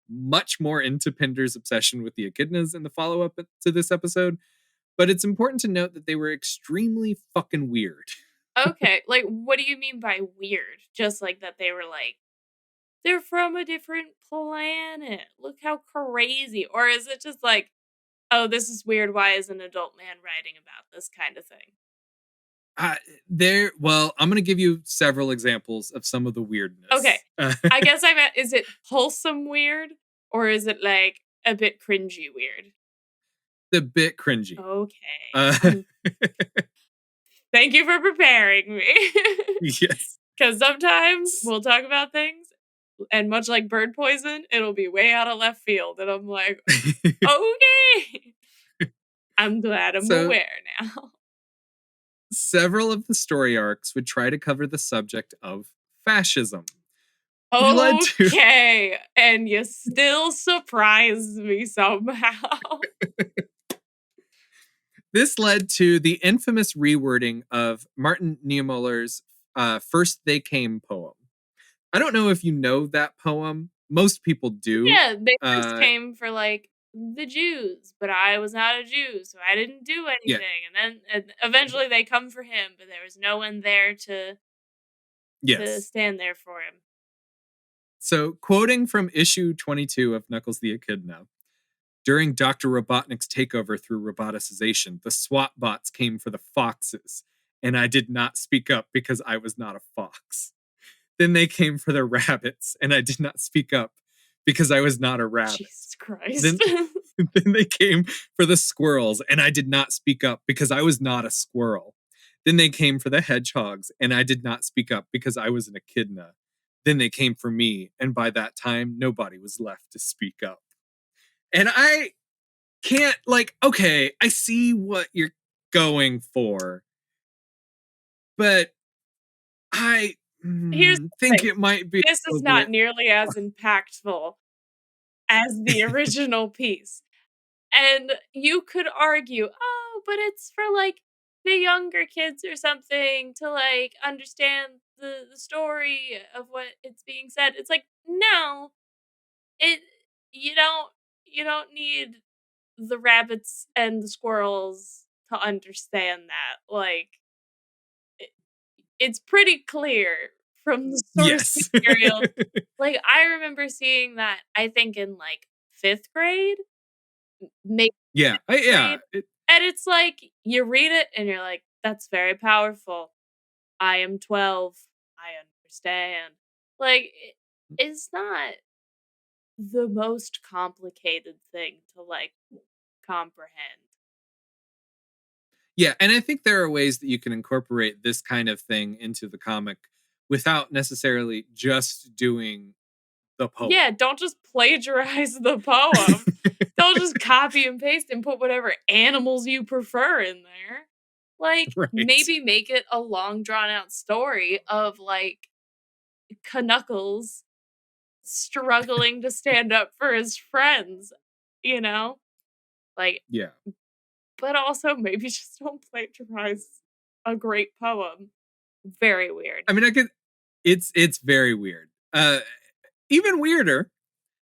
S1: much more into Penders' obsession with the Echidnas in the follow-up to this episode, but it's important to note that they were extremely fucking weird.
S2: Okay. Like, what do you mean by weird? Just like that they were like, they're from a different planet. Look how crazy. Or is it just like, oh, this is weird. Why is an adult man writing about this kind of thing?
S1: I'm going to give you several examples of some of the weirdness.
S2: Okay. I guess I meant, is it wholesome weird or is it like a bit cringy weird?
S1: The bit cringy.
S2: Okay. Thank you for preparing me.
S1: Yes.
S2: Because sometimes we'll talk about things, and much like bird poison, it'll be way out of left field. And I'm like, okay. I'm glad I'm aware now.
S1: Several of the story arcs would try to cover the subject of fascism.
S2: Okay. And you still surprise me somehow.
S1: This led to the infamous rewording of Martin Niemöller's First They Came poem. I don't know if you know that poem. Most people do.
S2: Yeah, they first came for like the Jews, but I was not a Jew, so I didn't do anything. Yeah. And then eventually they come for him, but there was no one there to stand there for him.
S1: So, quoting from issue 22 of Knuckles the Echidna, during Dr. Robotnik's takeover through roboticization, the SWAT bots came for the foxes, and I did not speak up because I was not a fox. Then they came for the rabbits, and I did not speak up because I was not a rabbit.
S2: Jesus Christ.
S1: Then they came for the squirrels, and I did not speak up because I was not a squirrel. Then they came for the hedgehogs, and I did not speak up because I was an echidna. Then they came for me, and by that time, nobody was left to speak up. And I can't, okay, I see what you're going for, but I think it might be.
S2: This is not nearly as impactful as the original piece. And you could argue, oh, but it's for like the younger kids or something to like understand the story of what it's being said. It's like, no, you don't need the rabbits and the squirrels to understand that. Like, it's pretty clear from the source material. Like, I remember seeing that, I think in like 5th grade. Maybe
S1: yeah.
S2: and it's like, you read it and you're like, that's very powerful. I am 12. I understand. Like, it's not the most complicated thing to like comprehend.
S1: Yeah, and I think there are ways that you can incorporate this kind of thing into the comic without necessarily just doing the poem.
S2: Yeah, don't just plagiarize the poem. Don't just copy and paste and put whatever animals you prefer in there. Like, maybe make it a long drawn out story of like Knuckles struggling to stand up for his friends, you know? Like,
S1: yeah.
S2: But also maybe just don't plagiarize a great poem. Very weird.
S1: I mean, it's very weird. Even weirder,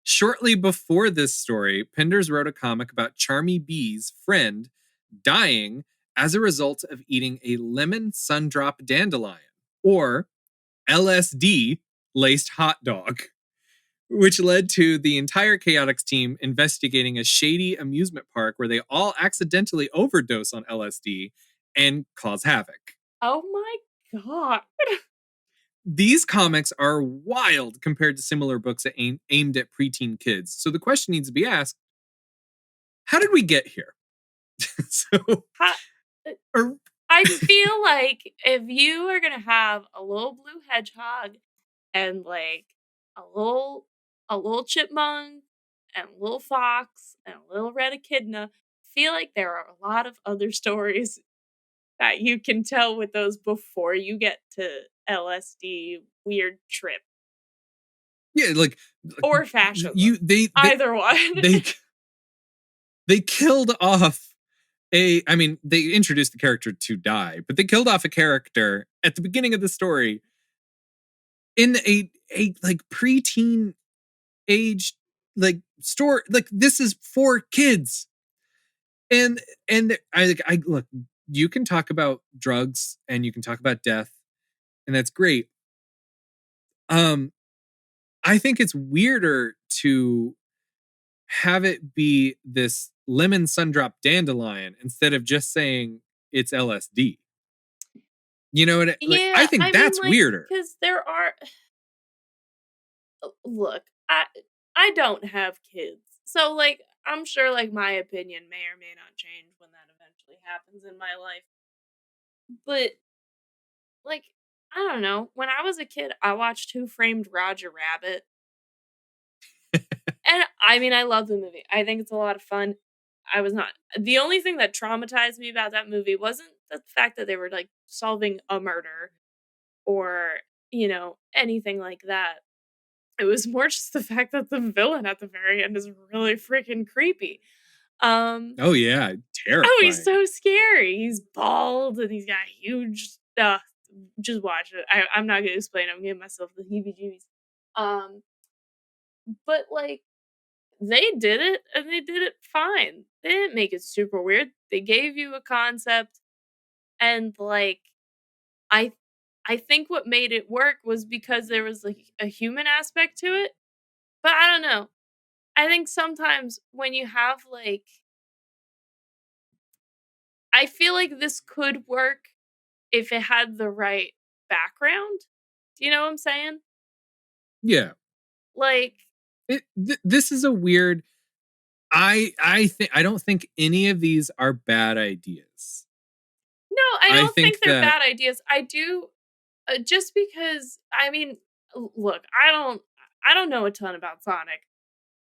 S1: shortly before this story, Penders wrote a comic about Charmy Bee's friend dying as a result of eating a lemon sundrop dandelion, or LSD laced hot dog, which led to the entire Chaotix team investigating a shady amusement park where they all accidentally overdose on LSD and cause havoc.
S2: Oh my God.
S1: These comics are wild compared to similar books that aimed at preteen kids. So the question needs to be asked, how did we get here? So, or
S2: I feel like if you are gonna have a little blue hedgehog and like a little chipmunk and a little fox and a little red echidna, feel like there are a lot of other stories that you can tell with those before you get to LSD weird trip
S1: yeah, like
S2: or fascism.
S1: you
S2: Either one.
S1: they killed off I mean, they introduced the character to die, but they killed off a character at the beginning of the story in a like preteen age like story. Like this is for kids. And I look, you can talk about drugs and you can talk about death, and that's great. I think it's weirder to have it be this lemon sundrop dandelion instead of just saying it's LSD. You know what? Like, I
S2: Yeah,
S1: think
S2: I mean,
S1: that's
S2: like,
S1: weirder.
S2: because there are look, I don't have kids. So, like, I'm sure, like, my opinion may or may not change when that eventually happens in my life. But, like, I don't know. When I was a kid, I watched Who Framed Roger Rabbit. And, I mean, I love the movie. I think it's a lot of fun. I was not the only thing that traumatized me about that movie wasn't the fact that they were, like, solving a murder or, anything like that. It was more just the fact that the villain at the very end is really freaking creepy.
S1: Oh yeah,
S2: Oh, he's
S1: terrifying.
S2: so scary. He's bald and he's got huge stuff. Just watch it. I'm not gonna explain. I'm giving myself the heebie-jeebies. Um, but like they did it and they did it fine. They didn't make it super weird. They gave you a concept and like I I think what made it work was because there was like a human aspect to it. But I don't know. I think sometimes when you have like I feel like this could work if it had the right background. Do you know what I'm saying?
S1: Yeah.
S2: Like
S1: This is a weird. I think I don't think any of these are bad ideas.
S2: no, I
S1: I
S2: don't think
S1: think
S2: they're
S1: that
S2: bad ideas. I do just because I mean, look, I don't know a ton about Sonic.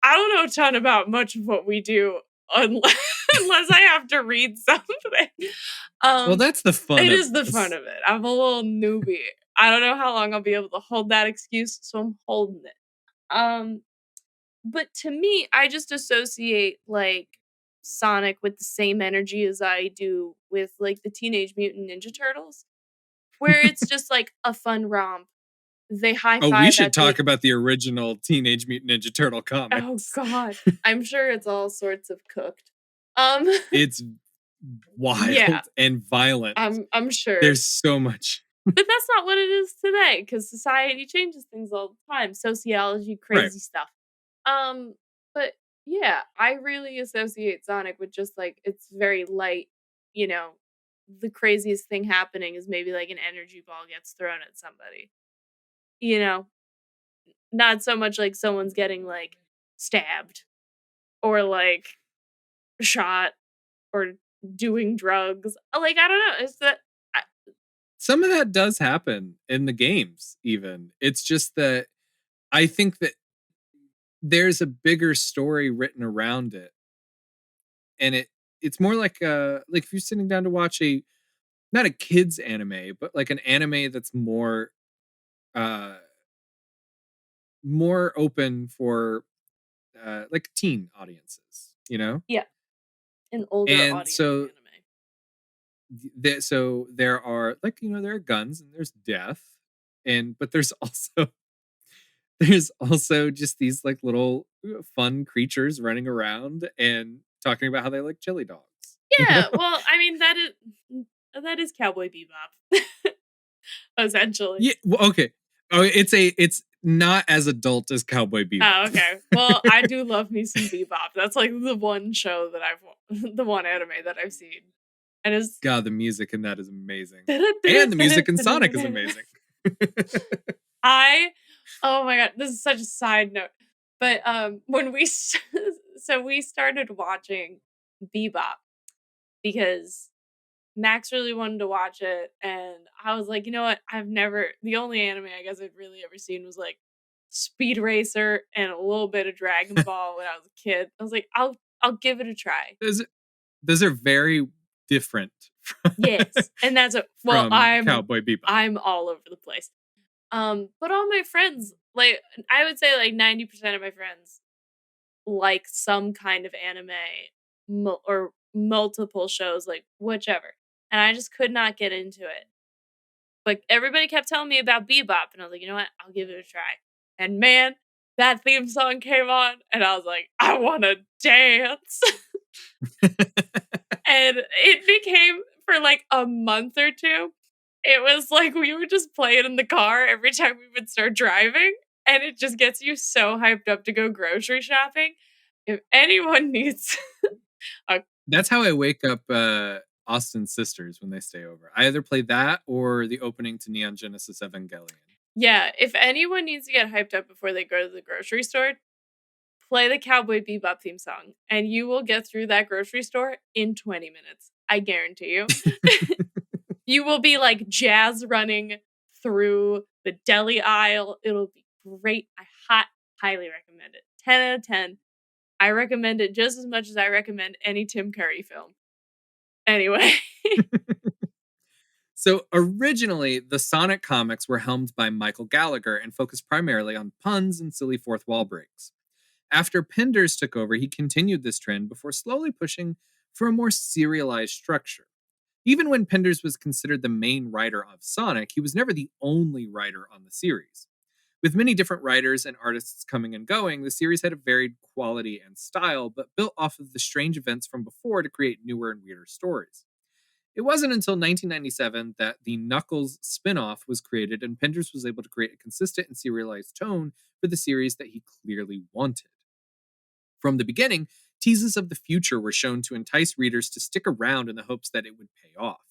S2: I don't know a ton about much of what we do unless unless I have to read something.
S1: well,
S2: Um,
S1: that's the fun
S2: it
S1: of
S2: is the fun
S1: this.
S2: of it. I'm a little newbie. I don't know how long I'll be able to hold that excuse, so I'm holding it. Um, but to me, I just associate like Sonic with the same energy as I do with like the Teenage Mutant Ninja Turtles, where it's just like a fun romp. They high
S1: Oh, we
S2: five
S1: should
S2: at the
S1: talk about the original Teenage Mutant Ninja Turtle
S2: oh
S1: comics.
S2: god. I'm sure it's all sorts of cooked. Um
S1: It's
S2: yeah,
S1: wild and violent.
S2: I'm sure.
S1: There's so much.
S2: But that's not what it is today because society changes things all the time. Sociology,
S1: Right.
S2: crazy stuff. Um, but yeah, I really associate Sonic with just like it's very light, you know. The craziest thing happening is maybe like an energy ball gets thrown at somebody. You know, not so much like someone's getting like stabbed or like shot or doing drugs. Like I don't know, it's that I,
S1: Some of that does happen in the games, even. It's just that I think that there's a bigger story written around it. And it's more like if you're sitting down to watch a not a kids anime, but like an anime that's uh more open for like teen audiences, you know?
S2: yeah, an older
S1: And
S2: audience
S1: so
S2: anime.
S1: so there are like there are guns and there's death, and but there's also just these like little fun creatures running around and talking about how they like chili dogs. You know?
S2: Yeah, well, I mean that is Cowboy Bebop, essentially.
S1: Yeah. Well, okay. Oh, it's not as adult as Cowboy
S2: Oh,
S1: Bebop.
S2: okay. Well, I do love me some Bebop. That's like the one show that the one anime that I've seen, and it's
S1: God, the music in that is amazing, and the music in Sonic is amazing.
S2: I oh my god, this is such a side note, but when we so we started watching Bebop because Max really wanted to watch it, and I was like, "You know what? The only anime I guess I've really ever seen was, like, Speed Racer and a little bit of Dragon Ball when I was a kid." I was like, I'll give it a try."
S1: Those those are very different
S2: Yes, and that's a well,
S1: from Cowboy Bebop.
S2: I'm all over the place. But all my friends, like, I would say, like, 90% of my friends like some kind of anime or multiple shows, like, whichever, and I just could not get into it. Like, everybody kept telling me about Bebop, and I was like, "You know what? I'll give it a try." And man, that theme song came on, and I was like, "I wanna dance." And it became for, like, a month or 2, it was like we would just play it in the car every time we would start driving, and it just gets you so hyped up to go grocery shopping. If anyone needs a
S1: That's how I wake up Austin's sisters when they stay over. I either play that or the opening to Neon Genesis Evangelion.
S2: yeah, if anyone needs to get hyped up before they go to the grocery store, play the Cowboy Bebop theme song, and you will get through that grocery store in 20 minutes. I guarantee you. You will be like jazz running through the deli aisle. It'll be great. Highly recommend it. 10 out of 10. I recommend it just as much as I recommend any Tim Curry film. Anyway.
S1: So originally, the Sonic comics were helmed by Michael Gallagher and focused primarily on puns and silly fourth wall breaks. After Penders took over, he continued this trend before slowly pushing for a more serialized structure. Even when Penders was considered the main writer of Sonic, he was never the only writer on the series. With many different writers and artists coming and going, the series had a varied quality and style, but built off of the strange events from before to create newer and weirder stories. It wasn't until 1997 that the Knuckles spin off was created, and Penders was able to create a consistent and serialized tone for the series that he clearly wanted. From the beginning, teases of the future were shown to entice readers to stick around in the hopes that it would pay off.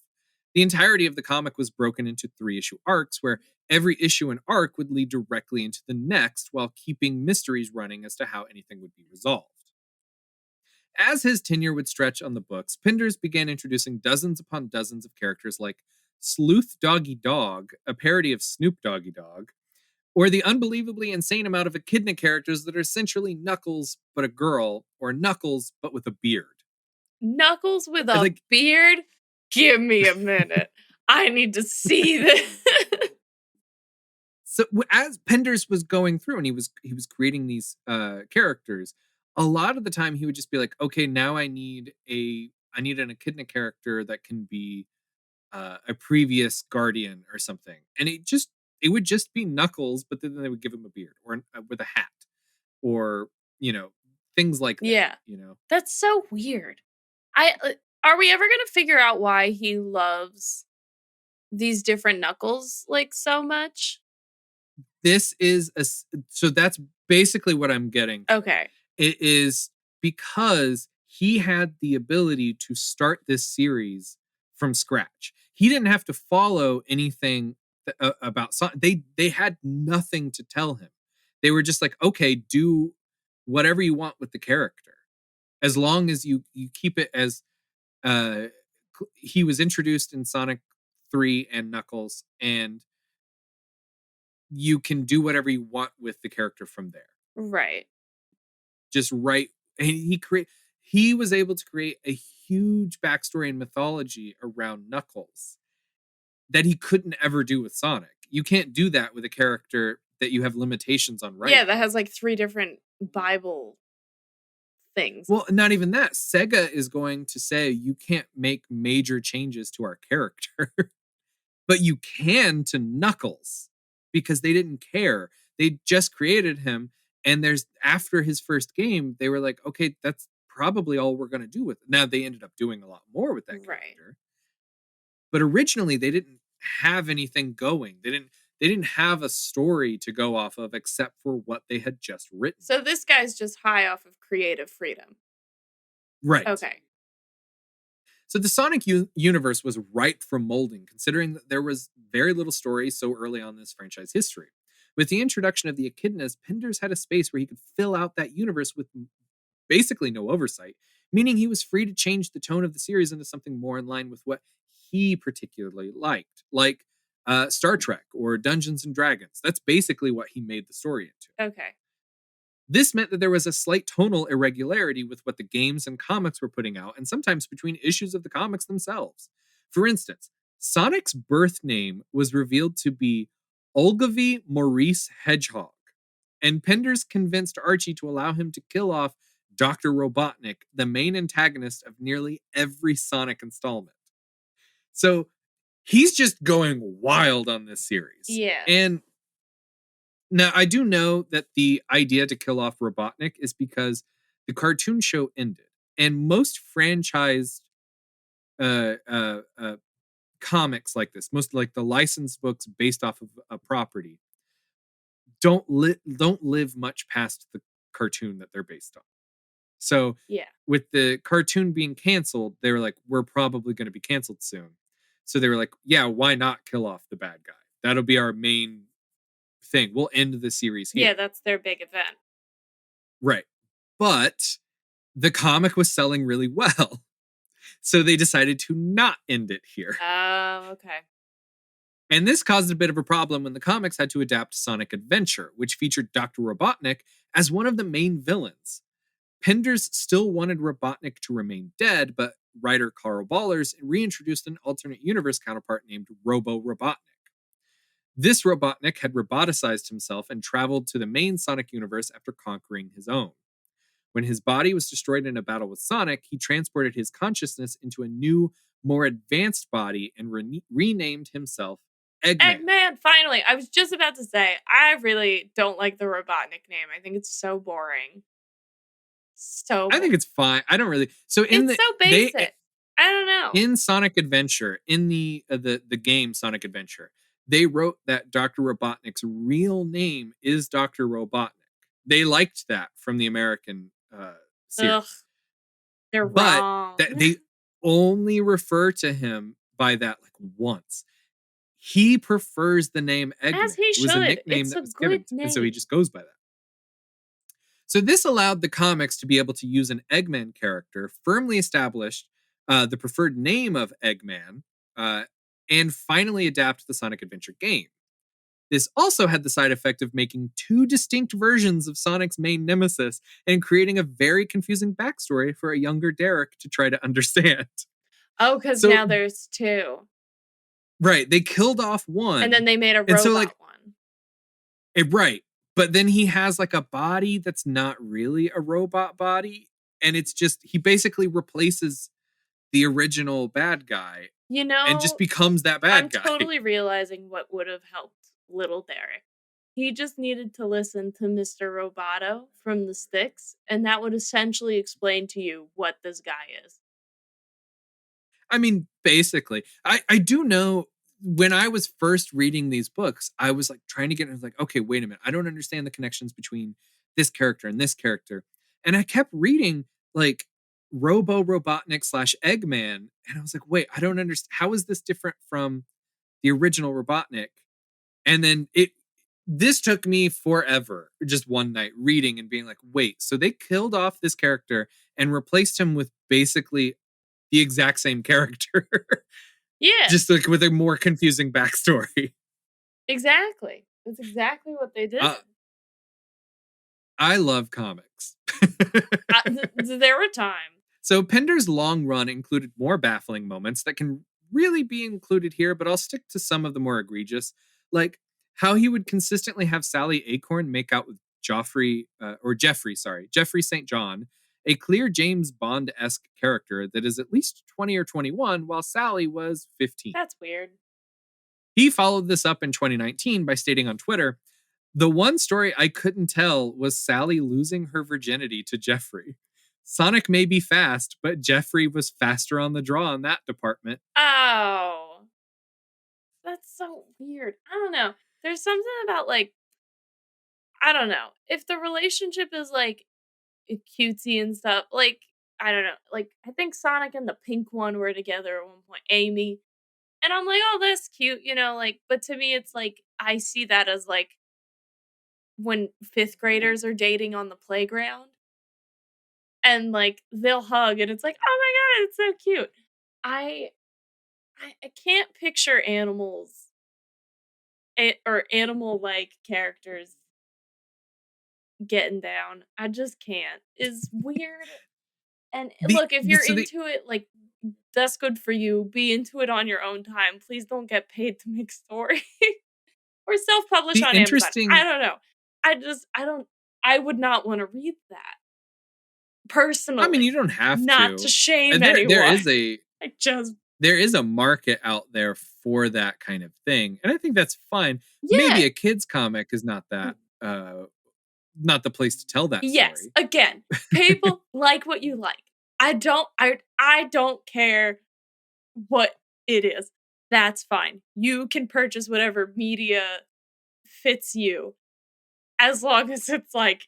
S1: The entirety of the comic was broken into 3-issue arcs, where every issue and arc would lead directly into the next while keeping mysteries running as to how anything would be resolved. As his tenure would stretch on the books, Penders began introducing dozens upon dozens of characters like Sleuth Doggy Dog, a parody of Snoop Doggy Dog, or the unbelievably insane amount of echidna characters that are essentially Knuckles but a girl, or Knuckles but with a beard.
S2: Knuckles with a
S1: Like,
S2: beard? Give me a minute. I need to see this.
S1: So as Penders was going through and he was creating these characters, a lot of the time he would just be like, okay, now I need an echidna character that can be a previous guardian or something, and it would just be Knuckles, but then they would give him a beard or with a hat, or things like that.
S2: Yeah. That's so weird. Are we ever gonna figure out why he loves these different Knuckles like so much?
S1: This is so that's basically what I'm getting to.
S2: Okay.
S1: It is because he had the ability to start this series from scratch. He didn't have to follow anything about Sonic. They had nothing to tell him. They were just like, okay, do whatever you want with the character, as long as you keep it as he was introduced in Sonic 3 and Knuckles, and you can do whatever you want with the character from there.
S2: Right.
S1: Just right. And he was able to create a huge backstory and mythology around Knuckles that he couldn't ever do with Sonic. You can't do that with a character that you have limitations on writing.
S2: Yeah, that has like 3 different Bible things.
S1: Well, not even that. Sega is going to say you can't make major changes to our character, but you can to Knuckles, because they didn't care. They just created him, and after his first game, they were like, okay, that's probably all we're going to do with it. Now they ended up doing a lot more with that character. Right. But originally they didn't have anything going. They didn't have a story to go off of except for what they had just written.
S2: So this guy's just high off of creative freedom.
S1: Right.
S2: Okay.
S1: So the Sonic universe was ripe for molding, considering that there was very little story so early on in this franchise history. With the introduction of the echidnas, Penders had a space where he could fill out that universe with basically no oversight, meaning he was free to change the tone of the series into something more in line with what he particularly liked, like Star Trek or Dungeons and Dragons. That's basically what he made the story into.
S2: Okay.
S1: This meant that there was a slight tonal irregularity with what the games and comics were putting out, and sometimes between issues of the comics themselves. For instance, Sonic's birth name was revealed to be Olgavy Maurice Hedgehog, and Penders convinced Archie to allow him to kill off Dr. Robotnik, the main antagonist of nearly every Sonic installment. So he's just going wild on this series.
S2: Yeah.
S1: And now, I do know that the idea to kill off Robotnik is because the cartoon show ended, and most franchised uh, uh, uh, comics like this, most like the licensed books based off of a property, don't live much past the cartoon that they're based on. So,
S2: yeah,
S1: with the cartoon being canceled, they were like, "We're probably going to be canceled soon." So they were like, "Yeah, why not kill off the bad guy? That'll be our main thing. We'll end the series here."
S2: Yeah, that's their big event.
S1: Right. But the comic was selling really well. So they decided to not end it here.
S2: Oh, okay.
S1: And this caused a bit of a problem when the comics had to adapt Sonic Adventure, which featured Dr. Robotnik as one of the main villains. Penders still wanted Robotnik to remain dead, but writer Carl Ballers reintroduced an alternate universe counterpart named Robo Robotnik. This Robotnik had roboticized himself and traveled to the main Sonic universe after conquering his own. When his body was destroyed in a battle with Sonic, he transported his consciousness into a new, more advanced body and renamed himself Eggman.
S2: Eggman, finally. I was just about to say, I really don't like the Robotnik name. I think it's so boring. So
S1: I think it's fine. I don't really. So
S2: it's so basic. I don't know.
S1: In Sonic Adventure, in the game Sonic Adventure, they wrote that Dr. Robotnik's real name is Dr. Robotnik. They liked that from the American series. Ugh,
S2: they're wrong.
S1: They only refer to him by that like once. He prefers the name Eggman.
S2: As he should. It was a
S1: nickname that was given, and so he just goes by that. So this allowed the comics to be able to use an Eggman character, firmly established the preferred name of Eggman, and finally adapt the Sonic Adventure game. This also had the side effect of making two distinct versions of Sonic's main nemesis and creating a very confusing backstory for a younger Derek to try to understand.
S2: Oh, because now there's two.
S1: Right. They killed off one.
S2: And then they made a robot one.
S1: Right. But then he has like a body that's not really a robot body. And it's just, he basically replaces the original bad guy. And just becomes that bad guy.
S2: I'm totally realizing what would have helped little Derek. He just needed to listen to Mr. Roboto from the Sticks, and that would essentially explain to you what this guy is.
S1: I mean, basically. I do know when I was first reading these books, I was like trying to get into like, okay, wait a minute. I don't understand the connections between this character and this character. And I kept reading like Robo Robotnik / Eggman. And I was like, wait, I don't understand. How is this different from the original Robotnik? And then this took me forever, just one night reading and being like, wait, so they killed off this character and replaced him with basically the exact same character.
S2: Yeah.
S1: Just like with a more confusing backstory.
S2: Exactly. That's exactly what they did.
S1: I love comics.
S2: There were times.
S1: So Pender's long run included more baffling moments that can really be included here, but I'll stick to some of the more egregious, like how he would consistently have Sally Acorn make out with Jeffrey St. John, a clear James Bond-esque character that is at least 20 or 21, while Sally was 15.
S2: That's weird.
S1: He followed this up in 2019 by stating on Twitter, "The one story I couldn't tell was Sally losing her virginity to Jeffrey. Sonic may be fast, but Jeffrey was faster on the draw in that department."
S2: Oh. That's so weird. I don't know. There's something about like, I don't know. If the relationship is like cutesy and stuff, like, I don't know. Like, I think Sonic and the pink one were together at one point, Amy. And I'm like, oh, that's cute, like, but to me, it's like, I see that as like when 5th graders are dating on the playground. and like they'll hug and it's like, oh my god, it's so cute. I can't picture animals or animal like characters getting down. I just can't. It's weird. And look, if you're into it, like that's good for you. Be into it on your own time. Please don't get paid to make stories or self-publish
S1: the
S2: on Amazon. I
S1: interesting
S2: don't know. I would not want to read that
S1: I mean,
S2: personally.
S1: you don't have
S2: Not to
S1: to.
S2: shame
S1: There
S2: anyone.
S1: is a
S2: I just
S1: there is a market out there for that kind of thing, and I think that's fine.
S2: yeah.
S1: Maybe a kids comic is not that not the place to tell that
S2: Yes.
S1: story.
S2: Again, people like what you like. I don't care what it is. That's fine. You can purchase whatever media fits you as long as it's like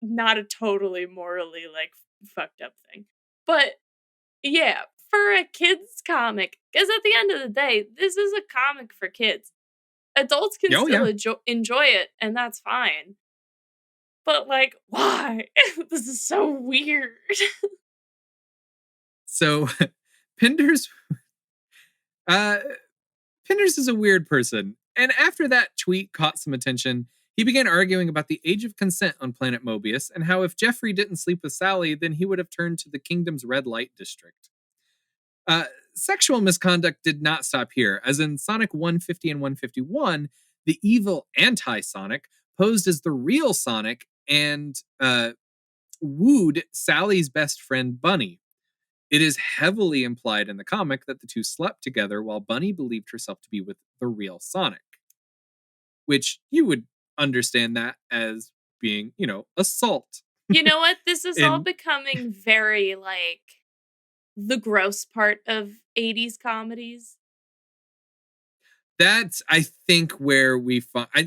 S2: not a totally morally like fucked up thing. But yeah, for a kids comic, because at the end of the day, this is a comic for kids. Adults can
S1: Oh
S2: still
S1: yeah.
S2: enjoy it, and that's fine. But like, why? This is so weird.
S1: So Pinders uh Pinders is a weird person. And after that tweet caught some attention, he began arguing about the age of consent on Planet Mobius and how if Jeffrey didn't sleep with Sally, then he would have turned to the kingdom's red light district. Uh, Sexual misconduct did not stop here, as in Sonic 150 and 151, the evil anti-Sonic posed as the real Sonic and wooed Sally's best friend Bunny. It is heavily implied in the comic that the two slept together while Bunny believed herself to be with the real Sonic, which you would understand that as being, assault.
S2: You know what? This is all
S1: And
S2: becoming very like the gross part of 80s comedies.
S1: that's, I think, where we find, I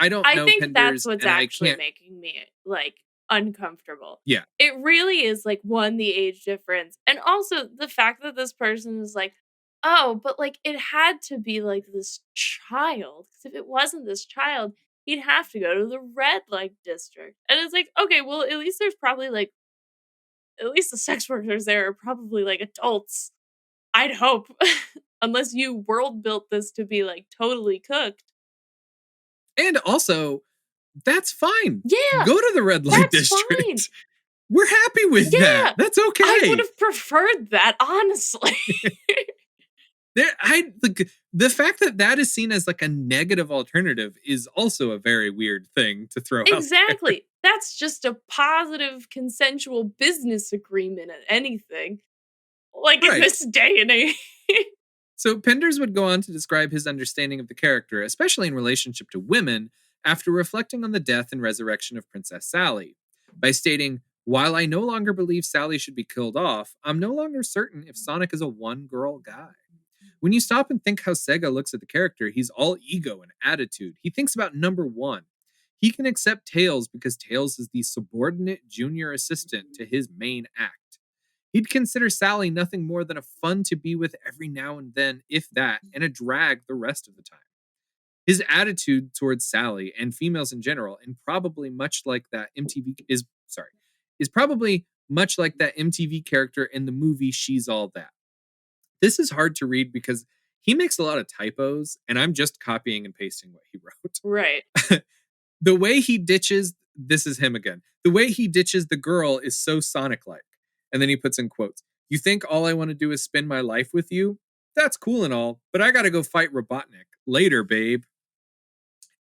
S1: don't
S2: I
S1: know
S2: think that's
S1: Penders
S2: what's
S1: and I
S2: actually
S1: can't,
S2: making me like uncomfortable.
S1: yeah.
S2: It really is like one, the age difference, and also the fact that this person is like, oh, but like it had to be like this child. Because if it wasn't this child, he'd have to go to the red light district. And it's like, okay, well, at least there's probably like, at least the sex workers there are probably like adults. I'd hope. Unless you world built this to be like totally cooked.
S1: And also, that's fine.
S2: Yeah,
S1: Go to the red light
S2: that's fine.
S1: district. We're happy with that.
S2: Yeah,
S1: That's okay.
S2: I would have preferred that, honestly.
S1: The fact that that is seen as like a negative alternative is also a very weird thing to throw out there.
S2: Exactly. That's just a positive consensual business agreement at anything. Like in
S1: Right.
S2: this day and age.
S1: So Penders would go on to describe his understanding of the character, especially in relationship to women, after reflecting on the death and resurrection of Princess Sally, by stating, "While I no longer believe Sally should be killed off, I'm no longer certain if Sonic is a one-girl guy. When you stop and think how Sega looks at the character, he's all ego and attitude. He thinks about number one. He can accept Tails because Tails is the subordinate junior assistant to his main act. He'd consider Sally nothing more than a fun to be with every now and then, if that, and a drag the rest of the time. His attitude towards Sally and females in general, and probably much like that is probably much like that MTV character in the movie She's All That." This is hard to read because he makes a lot of typos, and I'm just copying and pasting what he wrote.
S2: Right.
S1: The way he ditches, this is him again. The way he ditches the girl is so Sonic-like. And then he puts in quotes, "You think all I want to do is spend my life with you? That's cool and all, but I gotta go fight Robotnik. Later, babe."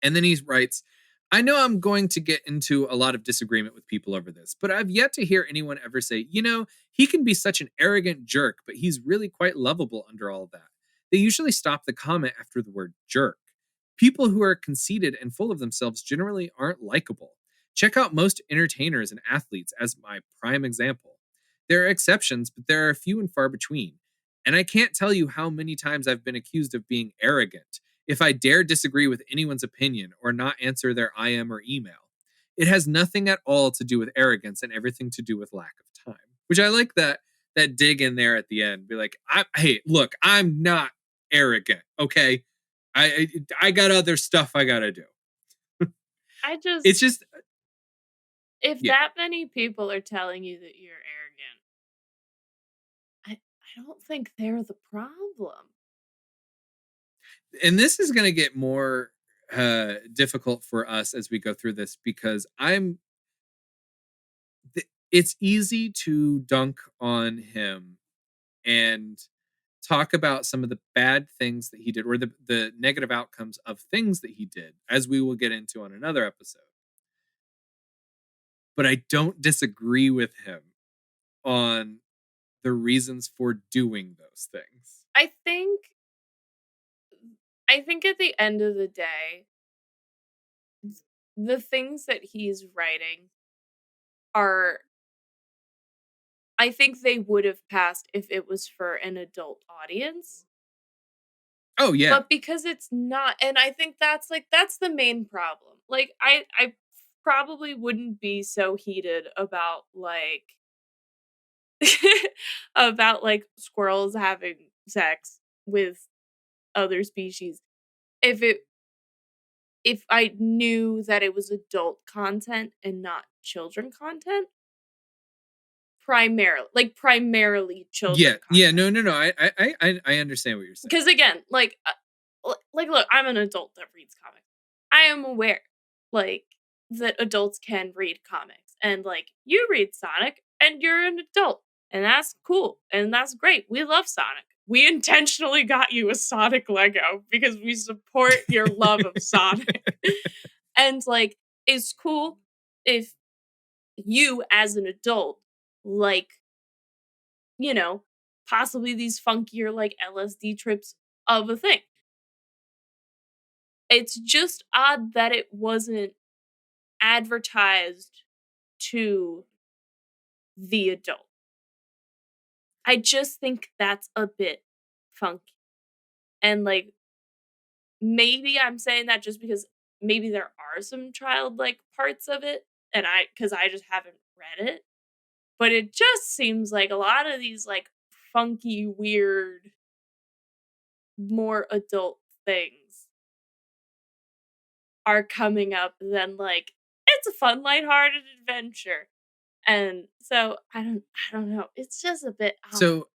S1: And then he writes, "I know I'm going to get into a lot of disagreement with people over this, but I've yet to hear anyone ever say, he can be such an arrogant jerk, but he's really quite lovable under all of that. They usually stop the comment after the word jerk. People who are conceited and full of themselves generally aren't likable. Check out most entertainers and athletes as my prime example. There are exceptions, but there are few and far between. And I can't tell you how many times I've been accused of being arrogant if I dare disagree with anyone's opinion or not answer their IM or email. It has nothing at all to do with arrogance and everything to do with lack of time." Which I like that dig in there at the end. Be like, hey, look, I'm not arrogant, okay? I got other stuff I gotta do.
S2: I just
S1: It's just
S2: if
S1: Yeah.
S2: that many people are telling you that you're arrogant, I don't think they're the problem.
S1: And this is going to get more difficult for us as we go through this because it's easy to dunk on him and talk about some of the bad things that he did or the negative outcomes of things that he did, as we will get into on another episode. But I don't disagree with him on the reasons for doing those things.
S2: I think at the end of the day, the things that he's writing are, I think they would have passed if it was for an adult audience.
S1: Oh yeah.
S2: But because it's not, and I think that's the main problem. Like I probably wouldn't be so heated about like about like squirrels having sex with other species if I knew that it was adult content and not children content. Primarily children
S1: Yeah,
S2: content.
S1: no. I understand what you're saying.
S2: Because again, like look, I'm an adult that reads comics. I am aware, like, that adults can read comics, and like you read Sonic, and you're an adult, and that's cool, and that's great. We love Sonic. We intentionally got you a Sonic Lego because we support your love of Sonic, and like, it's cool if you as an adult like, you know, possibly these funkier like LSD trips of a thing. It's just odd that it wasn't advertised to the adult. I just think that's a bit funky. And like maybe I'm saying that just because maybe there are some childlike parts of it and cuz I just haven't read it. But it just seems like a lot of these like funky weird more adult things are coming up than like it's a fun lighthearted adventure. And so I don't know. It's just a bit odd.
S1: So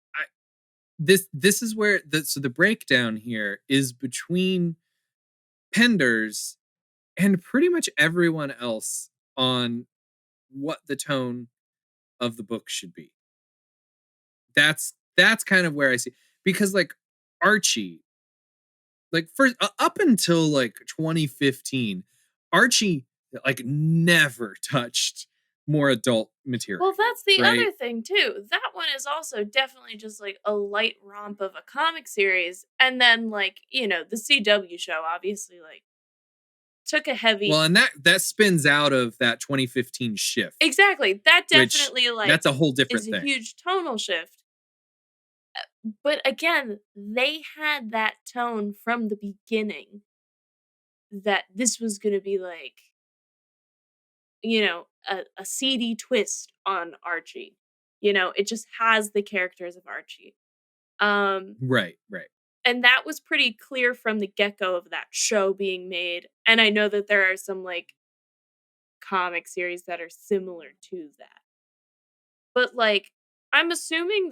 S1: this is where the breakdown here is between Penders and pretty much everyone else on what the tone of the book should be. That's kind of where I see, because like Archie, like first up until like 2015, Archie like never touched more adult material.
S2: Well, that's the other thing too. That one is also definitely just like a light romp of a comic series, and then like the CW show obviously like took a heavy.
S1: Well, and that spins out of that 2015 shift.
S2: Exactly, that definitely like
S1: that's a whole different
S2: is a
S1: thing.
S2: huge tonal shift. But again, they had that tone from the beginning that this was going to be like, a seedy twist on Archie. It just has the characters of Archie.
S1: Right.
S2: And that was pretty clear from the get-go of that show being made. And I know that there are some like comic series that are similar to that. But like, I'm assuming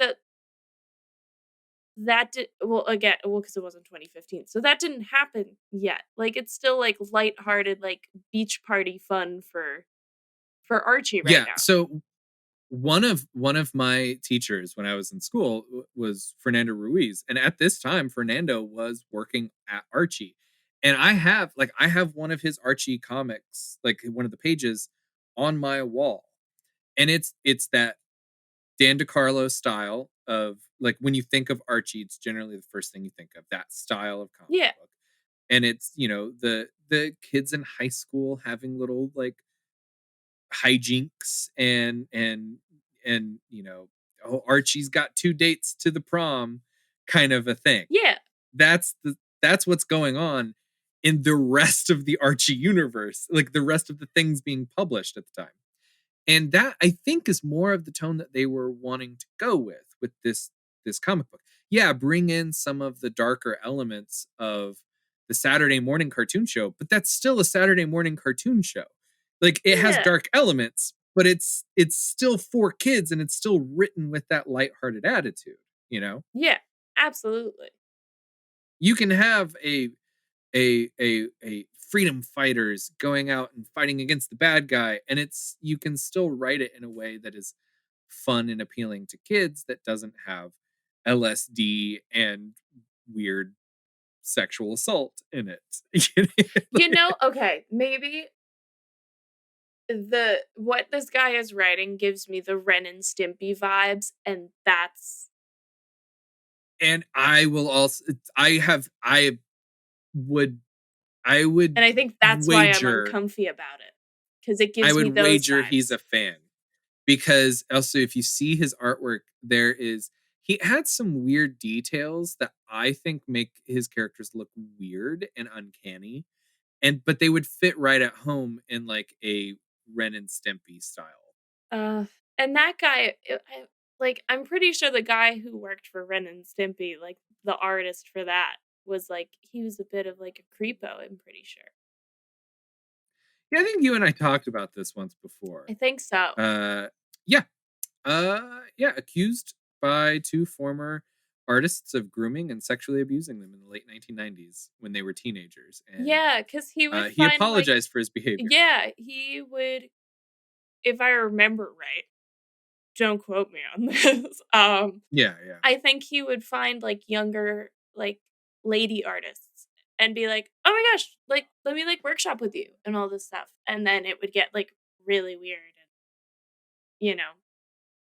S2: that did because it wasn't 2015, so that didn't happen yet. Like it's still like lighthearted, like beach party fun for Archie right now.
S1: So one of my teachers when I was in school was Fernando Ruiz, and at this time Fernando was working at Archie, and I have one of his Archie comics, like one of the pages on my wall, and it's that Dan DeCarlo style of, like, when you think of Archie, it's generally the first thing you think of, that style of comic book. And it's, the kids in high school having little like hijinks and Archie's got 2 dates to the prom kind of a thing.
S2: Yeah.
S1: That's what's going on in the rest of the Archie universe, like the rest of the things being published at the time. And that, I think, is more of the tone that they were wanting to go with this comic book. Yeah, bring in some of the darker elements of the Saturday morning cartoon show, but that's still a Saturday morning cartoon show. Like, it has dark elements, but it's still for kids, and it's still written with that lighthearted attitude, you know?
S2: Yeah, absolutely.
S1: You can have a freedom fighters going out and fighting against the bad guy, and you can still write it in a way that is fun and appealing to kids, that doesn't have LSD and weird sexual assault in it.
S2: Okay, maybe what this guy is writing gives me the Ren and Stimpy vibes, and that's
S1: And I will also would I would
S2: and I think that's why I'm
S1: wager
S2: uncomfy about it, because it gives me those
S1: he's
S2: vibes.
S1: a fan. Because also, if you see his artwork, he had some weird details that I think make his characters look weird and uncanny, but they would fit right at home in like a Ren and Stimpy style.
S2: And that guy, I'm pretty sure the guy who worked for Ren and Stimpy, like the artist for that, was like he was a bit of like a creepo. I'm pretty sure.
S1: Yeah, I think you and I talked about this once before.
S2: I think so.
S1: Yeah, yeah, accused by two former artists of grooming and sexually abusing them in the late 1990s when they were teenagers. And
S2: yeah, because he would
S1: he
S2: find like
S1: apologized for his behavior.
S2: yeah, he would, if I remember right. Don't quote me on this.
S1: Yeah, yeah.
S2: I think he would find like younger like lady artists and be like, "Oh my gosh, like let me like workshop with you and all this stuff." And then it would get like really weird and you know,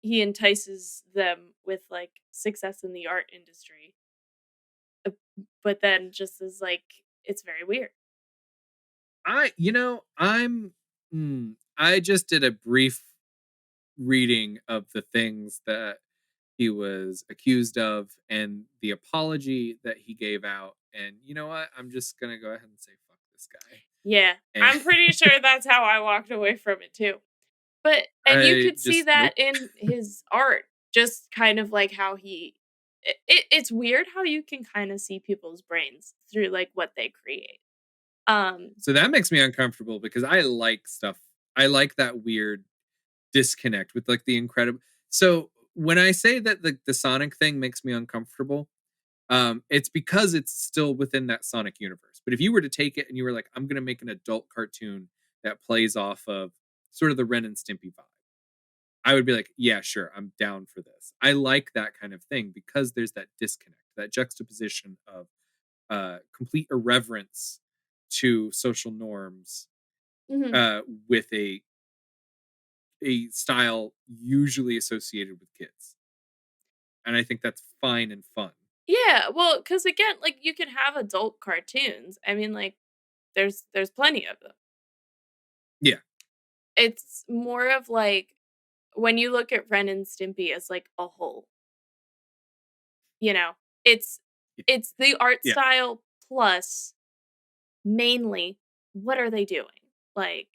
S2: he entices them with like success in the art industry. uh, But then just is like it's very weird.
S1: I just did a brief reading of the things that he was accused of and the apology that he gave out. And you know what? I'm just gonna go ahead and say fuck this guy.
S2: Yeah.
S1: And
S2: I'm pretty sure that's how I walked away from it too. But and you
S1: I
S2: could see
S1: just
S2: that
S1: nope.
S2: in his art, just kind of like how it's weird how you can kind of see people's brains through like what they create. Um
S1: So that makes me uncomfortable because I like stuff. I like that weird disconnect with like the incredible. So when I say that the Sonic thing makes me uncomfortable, it's because it's still within that Sonic universe. But if you were to take it and you were like, I'm gonna make an adult cartoon that plays off of sort of the Ren and Stimpy vibe, I would be like, yeah, sure, I'm down for this. I like that kind of thing because there's that disconnect, that juxtaposition of complete irreverence to social norms
S2: mhm.
S1: with a style usually associated with kids. And I think that's fine and fun.
S2: Yeah, well, cuz again, like you can have adult cartoons. I mean like there's plenty of them.
S1: Yeah.
S2: It's more of like when you look at Ren and Stimpy as like a whole, you know. It's it's the art
S1: Yeah.
S2: style plus mainly what are they doing? Like,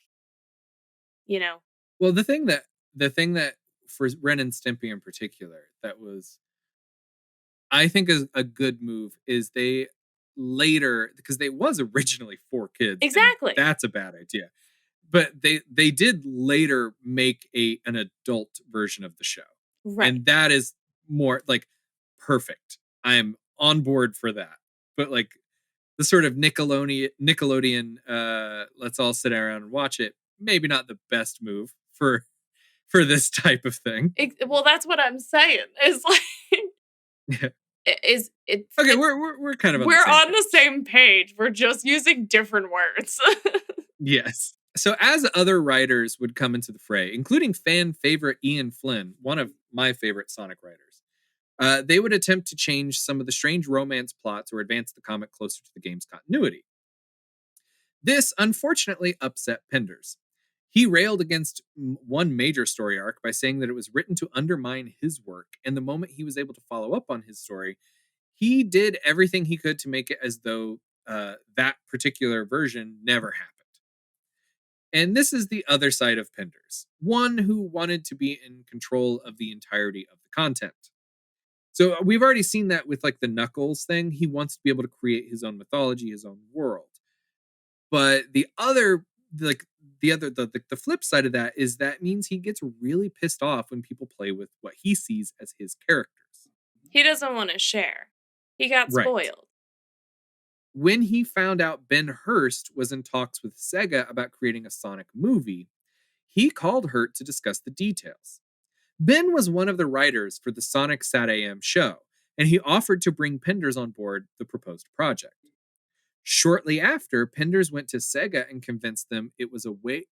S2: you know.
S1: Well, the thing that for Ren and Stimpy in particular that was I think is a good move is they later because they was originally for kids and
S2: Exactly.
S1: that's a bad idea. But they did later make an adult version of the show.
S2: Right.
S1: And that is more like perfect. I am on board for that. But like the sort of Nickelodeon let's all sit around and watch it, maybe not the best move for this type of thing.
S2: Well, that's what I'm saying. Is like
S1: Yeah.
S2: is
S1: Okay,
S2: it's
S1: we're kind of on the
S2: we're
S1: same
S2: on the
S1: page.
S2: same page. We're just using different words.
S1: Yes. So as other writers would come into the fray, including fan favorite Ian Flynn, one of my favorite Sonic writers, they would attempt to change some of the strange romance plots or advance the comic closer to the game's continuity. This unfortunately upset Penders. He railed against one major story arc by saying that it was written to undermine his work, and the moment he was able to follow up on his story, he did everything he could to make it as though that particular version never happened. And this is the other side of Penders, one who wanted to be in control of the entirety of the content. So we've already seen that with like the Knuckles thing. He wants to be able to create his own mythology, his own world. But the other, like the flip side of that is that means he gets really pissed off when people play with what he sees as his characters.
S2: He doesn't want to share. He got spoiled.
S1: When he found out Ben Hurst was in talks with Sega about creating a Sonic movie, he called Hurt to discuss the details. Ben was one of the writers for the Sonic Sat AM show, and he offered to bring Penders on board the proposed project. Shortly after, Penders went to Sega and convinced them it was a way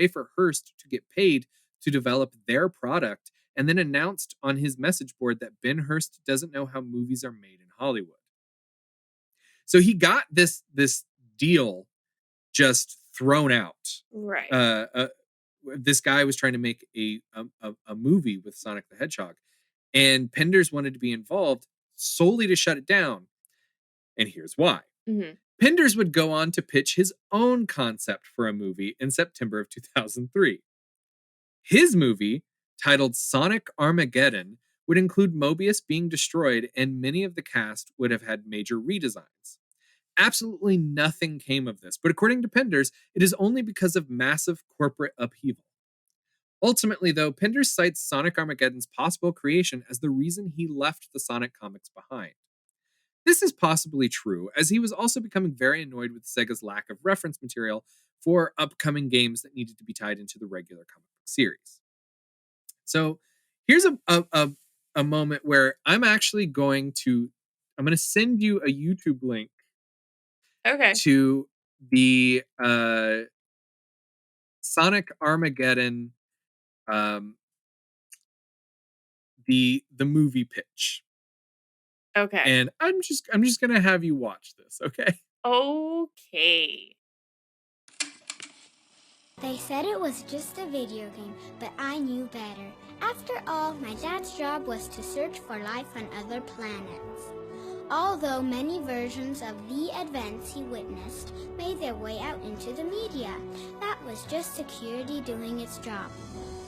S1: for Hurst to get paid to develop their product, and then announced on his message board that Ben Hurst doesn't know how movies are made in Hollywood. So he got this deal just thrown out.
S2: Right.
S1: This guy was trying to make a movie with Sonic the Hedgehog, and Penders wanted to be involved solely to shut it down. And here's why.
S2: Mm-hmm.
S1: Penders would go on to pitch his own concept for a movie in September of 2003. His movie, titled Sonic Armageddon, would include Mobius being destroyed, and many of the cast would have had major redesigns. Absolutely nothing came of this, but according to Penders, it is only because of massive corporate upheaval. Ultimately, though, Penders cites Sonic Armageddon's possible creation as the reason he left the Sonic comics behind. This is possibly true, as he was also becoming very annoyed with Sega's lack of reference material for upcoming games that needed to be tied into the regular comic book series. So here's a moment where I'm going to send you a YouTube link to the Sonic Armageddon, the movie pitch.
S2: Okay.
S1: And I'm just gonna have you watch this, okay?
S2: Okay.
S3: They said it was just a video game, but I knew better. After all, my dad's job was to search for life on other planets. Although many versions of the events he witnessed made their way out into the media, that was just security doing its job.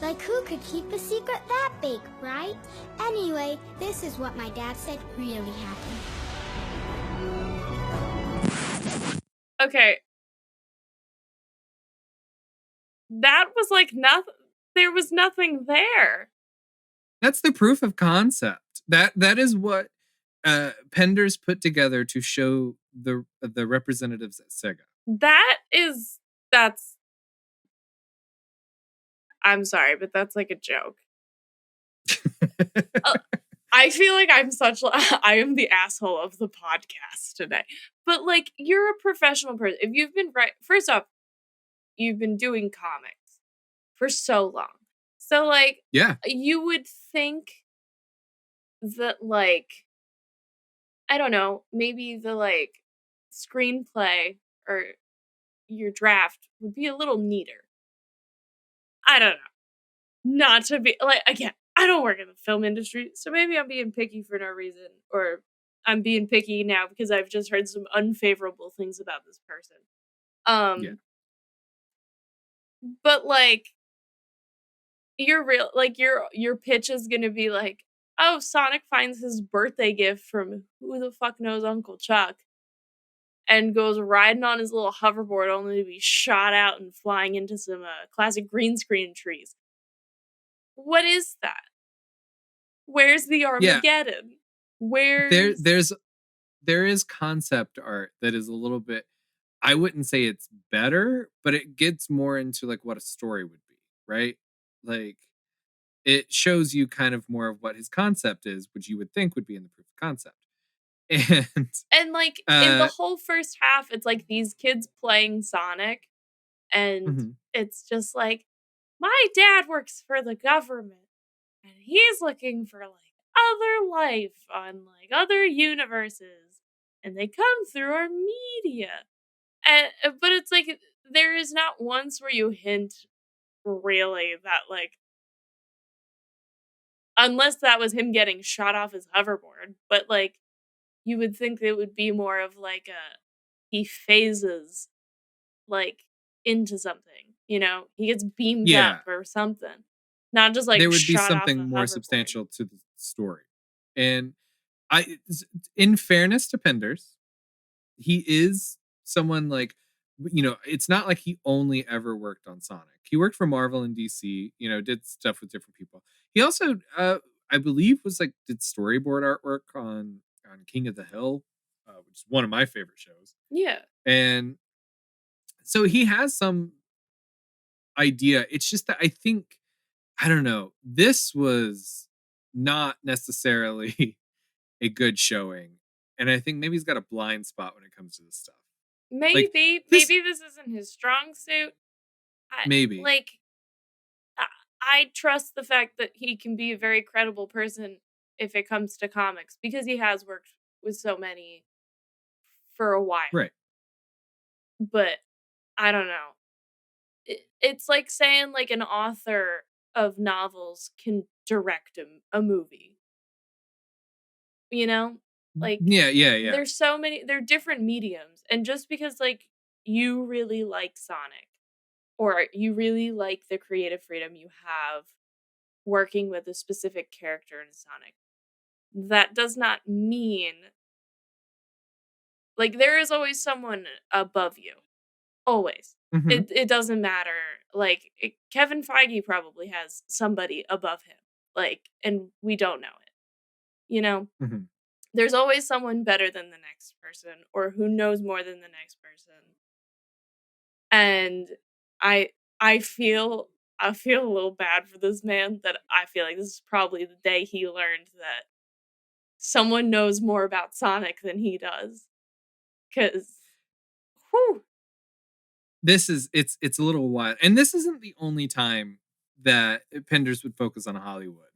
S3: Like, who could keep a secret that big, right? Anyway, this is what my dad said really happened.
S2: Okay. That was like nothing. There was nothing there.
S1: That's the proof of concept. That is what Penders put together to show the representatives at Sega.
S2: That's I'm sorry, but that's like a joke. I feel like I am the asshole of the podcast today. But like, you're a professional person. If you've been first off, you've been doing comics for so long. So like,
S1: yeah,
S2: you would think that like, I don't know, maybe the like screenplay or your draft would be a little neater. I don't know. Not to be like, again, I don't work in the film industry, so maybe I'm being picky for no reason, or I'm being picky now because I've just heard some unfavorable things about this person.
S1: Yeah.
S2: But like, you're real, like your pitch is gonna be like, oh, Sonic finds his birthday gift from who the fuck knows Uncle Chuck, and goes riding on his little hoverboard only to be shot out and flying into some classic green screen trees. What is that? Where's the Armageddon?
S1: Yeah. There is concept art that is a little bit, I wouldn't say it's better, but it gets more into like what a story would be, right? Like, it shows you kind of more of what his concept is, which you would think would be in the proof of concept.
S2: And like in the whole first half, it's like these kids playing Sonic, and it's just like, my dad works for the government, and he's looking for like other life on like other universes, and they come through our media. And but it's like, there is not once where you hint really that like, unless that was him getting shot off his hoverboard, but like, you would think it would be more of like he phases like into something, you know, he gets beamed up or something, not just like
S1: there would be something more substantial to the story. And in fairness to Penders, he is someone like, it's not like he only ever worked on Sonic. He worked for Marvel and DC, did stuff with different people. He also, I believe, did storyboard artwork on King of the Hill, which is one of my favorite shows.
S2: Yeah.
S1: And so he has some idea. It's just that I don't know, this was not necessarily a good showing. And I think maybe he's got a blind spot when it comes to this stuff.
S2: Maybe this isn't his strong suit.
S1: Maybe.
S2: I trust the fact that he can be a very credible person if it comes to comics, because he has worked with so many for a while.
S1: Right.
S2: But I don't know. It's like saying like an author of novels can direct a movie. Like,
S1: yeah.
S2: There's so many, they're different mediums. And just because like you really like Sonic, or you really like the creative freedom you have working with a specific character in Sonic, that does not mean, like, there is always someone above you. Always.
S1: Mm-hmm.
S2: It doesn't matter. Like, Kevin Feige probably has somebody above him. Like, and we don't know it.
S1: Mm-hmm.
S2: There's always someone better than the next person, or who knows more than the next person. And I feel a little bad for this man, that I feel like this is probably the day he learned that someone knows more about Sonic than he does. 'Cause whew.
S1: It's a little wild. And this isn't the only time that Penders would focus on Hollywood.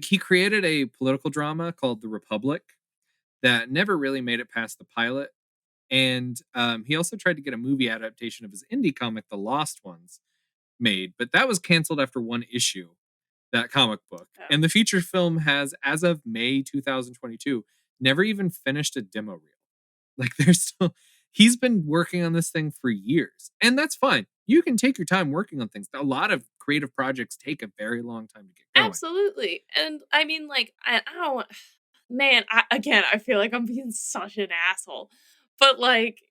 S1: He created a political drama called The Republic that never really made it past the pilot. And he also tried to get a movie adaptation of his indie comic, The Lost Ones, made, but that was canceled after one issue, that comic book.
S2: Oh.
S1: And the feature film has, as of May 2022, never even finished a demo reel. Like, he's been working on this thing for years, and that's fine. You can take your time working on things. A lot of creative projects take a very long time to get going.
S2: Absolutely. And I mean, like, I don't, man, I feel like I'm being such an asshole, but like,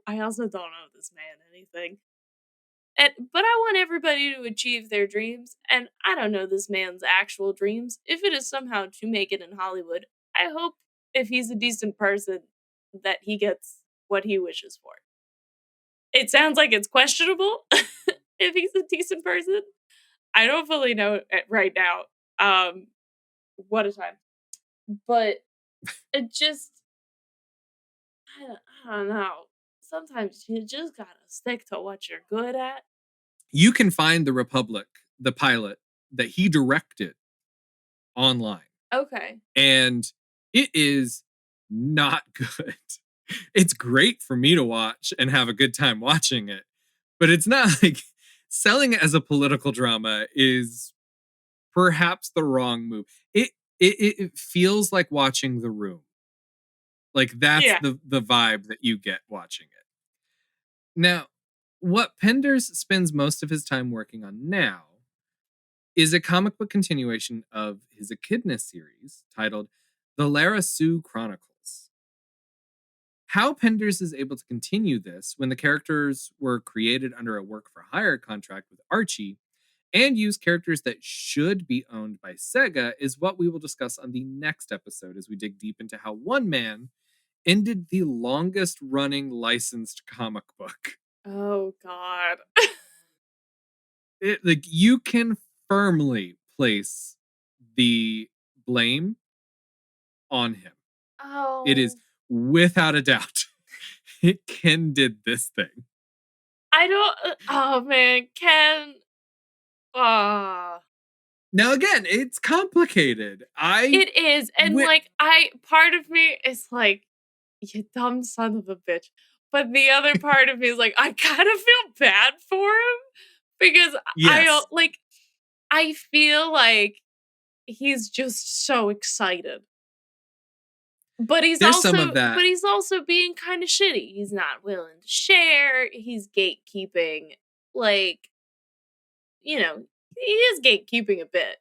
S2: I also don't owe this man anything. But I want everybody to achieve their dreams, and I don't know this man's actual dreams. If it is somehow to make it in Hollywood, I hope, if he's a decent person, that he gets what he wishes for. It sounds like it's questionable if he's a decent person. I don't fully know it right now. What a time. But it just, I don't know. Sometimes you just gotta stick to what you're good at.
S1: You can find The Republic, the pilot that he directed, online.
S2: Okay.
S1: And it is not good. It's great for me to watch and have a good time watching it, but it's not like selling it as a political drama is perhaps the wrong move. It feels like watching The Room. Like, that's the vibe that you get watching it. Now, what Penders spends most of his time working on now is a comic book continuation of his Echidna series titled The Lara Sue Chronicles. How Penders is able to continue this when the characters were created under a work-for-hire contract with Archie and use characters that should be owned by Sega is what we will discuss on the next episode, as we dig deep into how one man ended the longest running licensed comic book.
S2: Oh, God.
S1: You can firmly place the blame on him.
S2: Oh.
S1: It is without a doubt. Ken did this thing.
S2: I don't. Oh, man. Ken.
S1: Now, again, it's complicated.
S2: It is. And part of me is like, you dumb son of a bitch. But the other part of me is like, I kind of feel bad for him, because I feel like he's just so excited. But he's also being kind of shitty. He's not willing to share. He's gatekeeping. Like, he is gatekeeping a bit.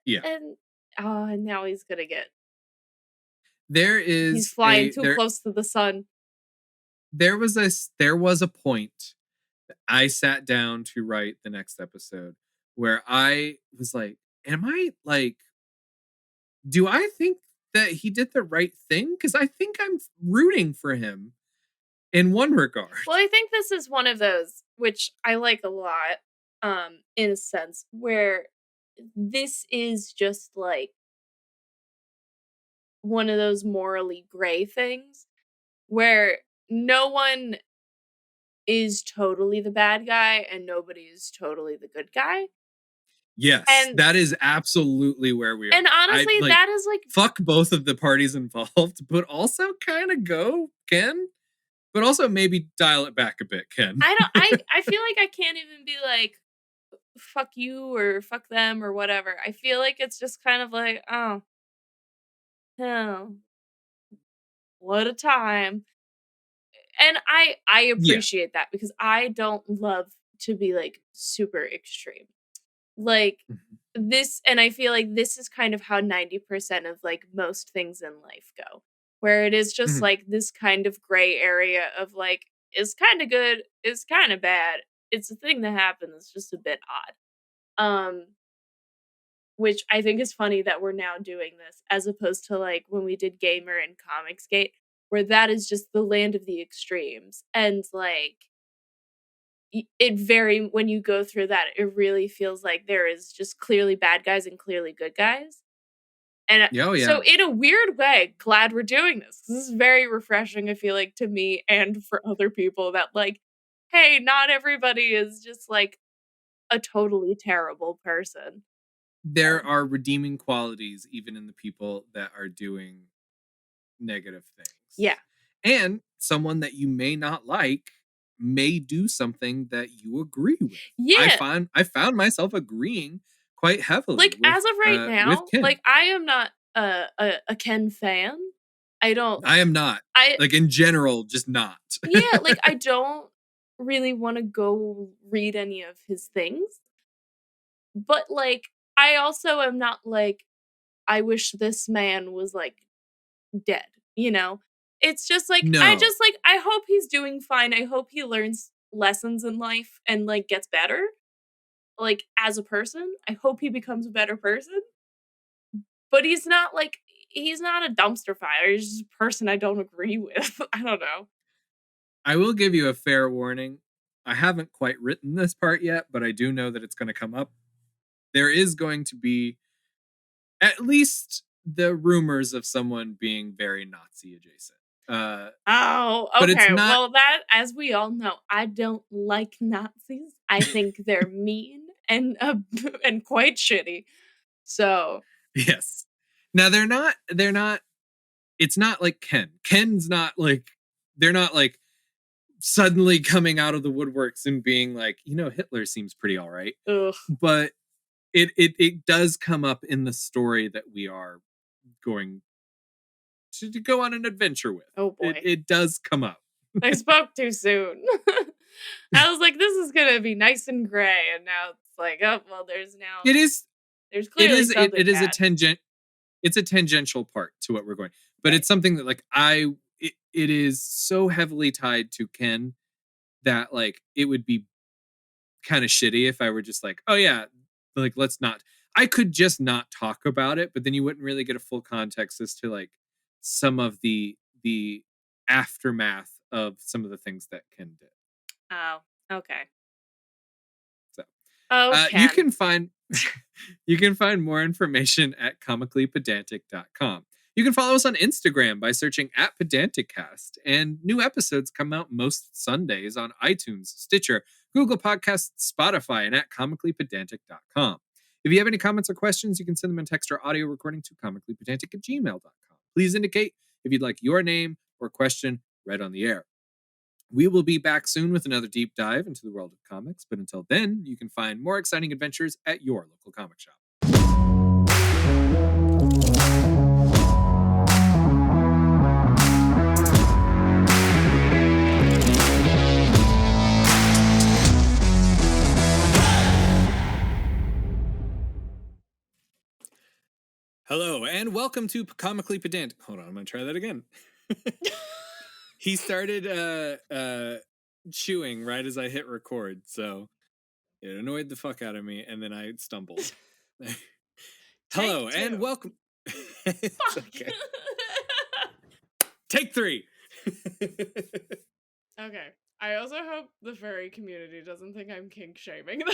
S1: Yeah.
S2: And now he's gonna get.
S1: He's
S2: flying too close to the sun.
S1: there was a point that I sat down to write the next episode where I was like, am I like, do I think that he did the right thing? Because I think I'm rooting for him in one regard.
S2: Well, I think this is one of those, which I like a lot, in a sense, where this is just like one of those morally gray things where no one is totally the bad guy and nobody is totally the good guy.
S1: Yes,
S2: And
S1: that is absolutely where we are.
S2: And honestly, that is like
S1: fuck both of the parties involved, but also kind of go Ken, but also maybe dial it back a bit, Ken.
S2: I feel like I can't even be like fuck you or fuck them or whatever. I feel like it's just kind of like, oh, what a time. And I appreciate that because I don't love to be like super extreme. Like this, and I feel like this is kind of how 90% of like most things in life go, where it is just like this kind of gray area of like, it's kind of good, it's kind of bad. It's a thing that happens, it's just a bit odd. Which I think is funny that we're now doing this as opposed to like when we did Gamer and Comicsgate, where that is just the land of the extremes. And like, when you go through that, it really feels like there is just clearly bad guys and clearly good guys. And so in a weird way, glad we're doing this. This is very refreshing, I feel like, to me and for other people that like, hey, not everybody is just like a totally terrible person.
S1: There are redeeming qualities even in the people that are doing negative things.
S2: Yeah.
S1: And someone that you may not like may do something that you agree with.
S2: Yeah.
S1: I found myself agreeing quite heavily.
S2: Like as of right now, like I am not a Ken fan. I
S1: am not. Like in general, just not.
S2: Yeah, like I don't really want to go read any of his things. But like I also am not like, I wish this man was like dead, you know? It's just like,
S1: no.
S2: I hope he's doing fine. I hope he learns lessons in life and like gets better. Like as a person, I hope he becomes a better person. But he's not a dumpster fire. He's just a person I don't agree with. I don't know.
S1: I will give you a fair warning. I haven't quite written this part yet, but I do know that it's going to come up. There is going to be at least the rumors of someone being very Nazi adjacent.
S2: Okay. Well, that, as we all know, I don't like Nazis. I think they're mean and quite shitty. So
S1: yes. Now they're not. It's not like Ken. Ken's not like. They're not like suddenly coming out of the woodworks and being like, Hitler seems pretty all right.
S2: Ugh.
S1: But it does come up in the story that we are going to go on an adventure with.
S2: Oh boy.
S1: It does come up.
S2: I spoke too soon. I was like, this is gonna be nice and gray, and now it's like, oh well, there's clearly something
S1: it is
S2: bad.
S1: It's a tangential part to what we're going, but it's something that like it is so heavily tied to Ken that like it would be kind of shitty if I were just like, oh yeah, like let's not. I could just not talk about it, but then you wouldn't really get a full context as to like some of the aftermath of some of the things that Ken did.
S2: Oh, okay.
S1: So,
S2: you
S1: can find more information at comicallypedantic.com. You can follow us on Instagram by searching @pedanticcast, and new episodes come out most Sundays on iTunes, Stitcher, Google Podcasts, Spotify, and at comicallypedantic.com. If you have any comments or questions, you can send them in text or audio recording to comicallypedantic@gmail.com. Please indicate if you'd like your name or question read on the air. We will be back soon with another deep dive into the world of comics, but until then, you can find more exciting adventures at your local comic shop. Hello, and welcome to Comically Pedantic. Hold on, I'm going to try that again. He started chewing right as I hit record, so it annoyed the fuck out of me, and then I stumbled. Hello and welcome. It's okay. Take 3.
S2: Okay. I also hope the furry community doesn't think I'm kink shaming them.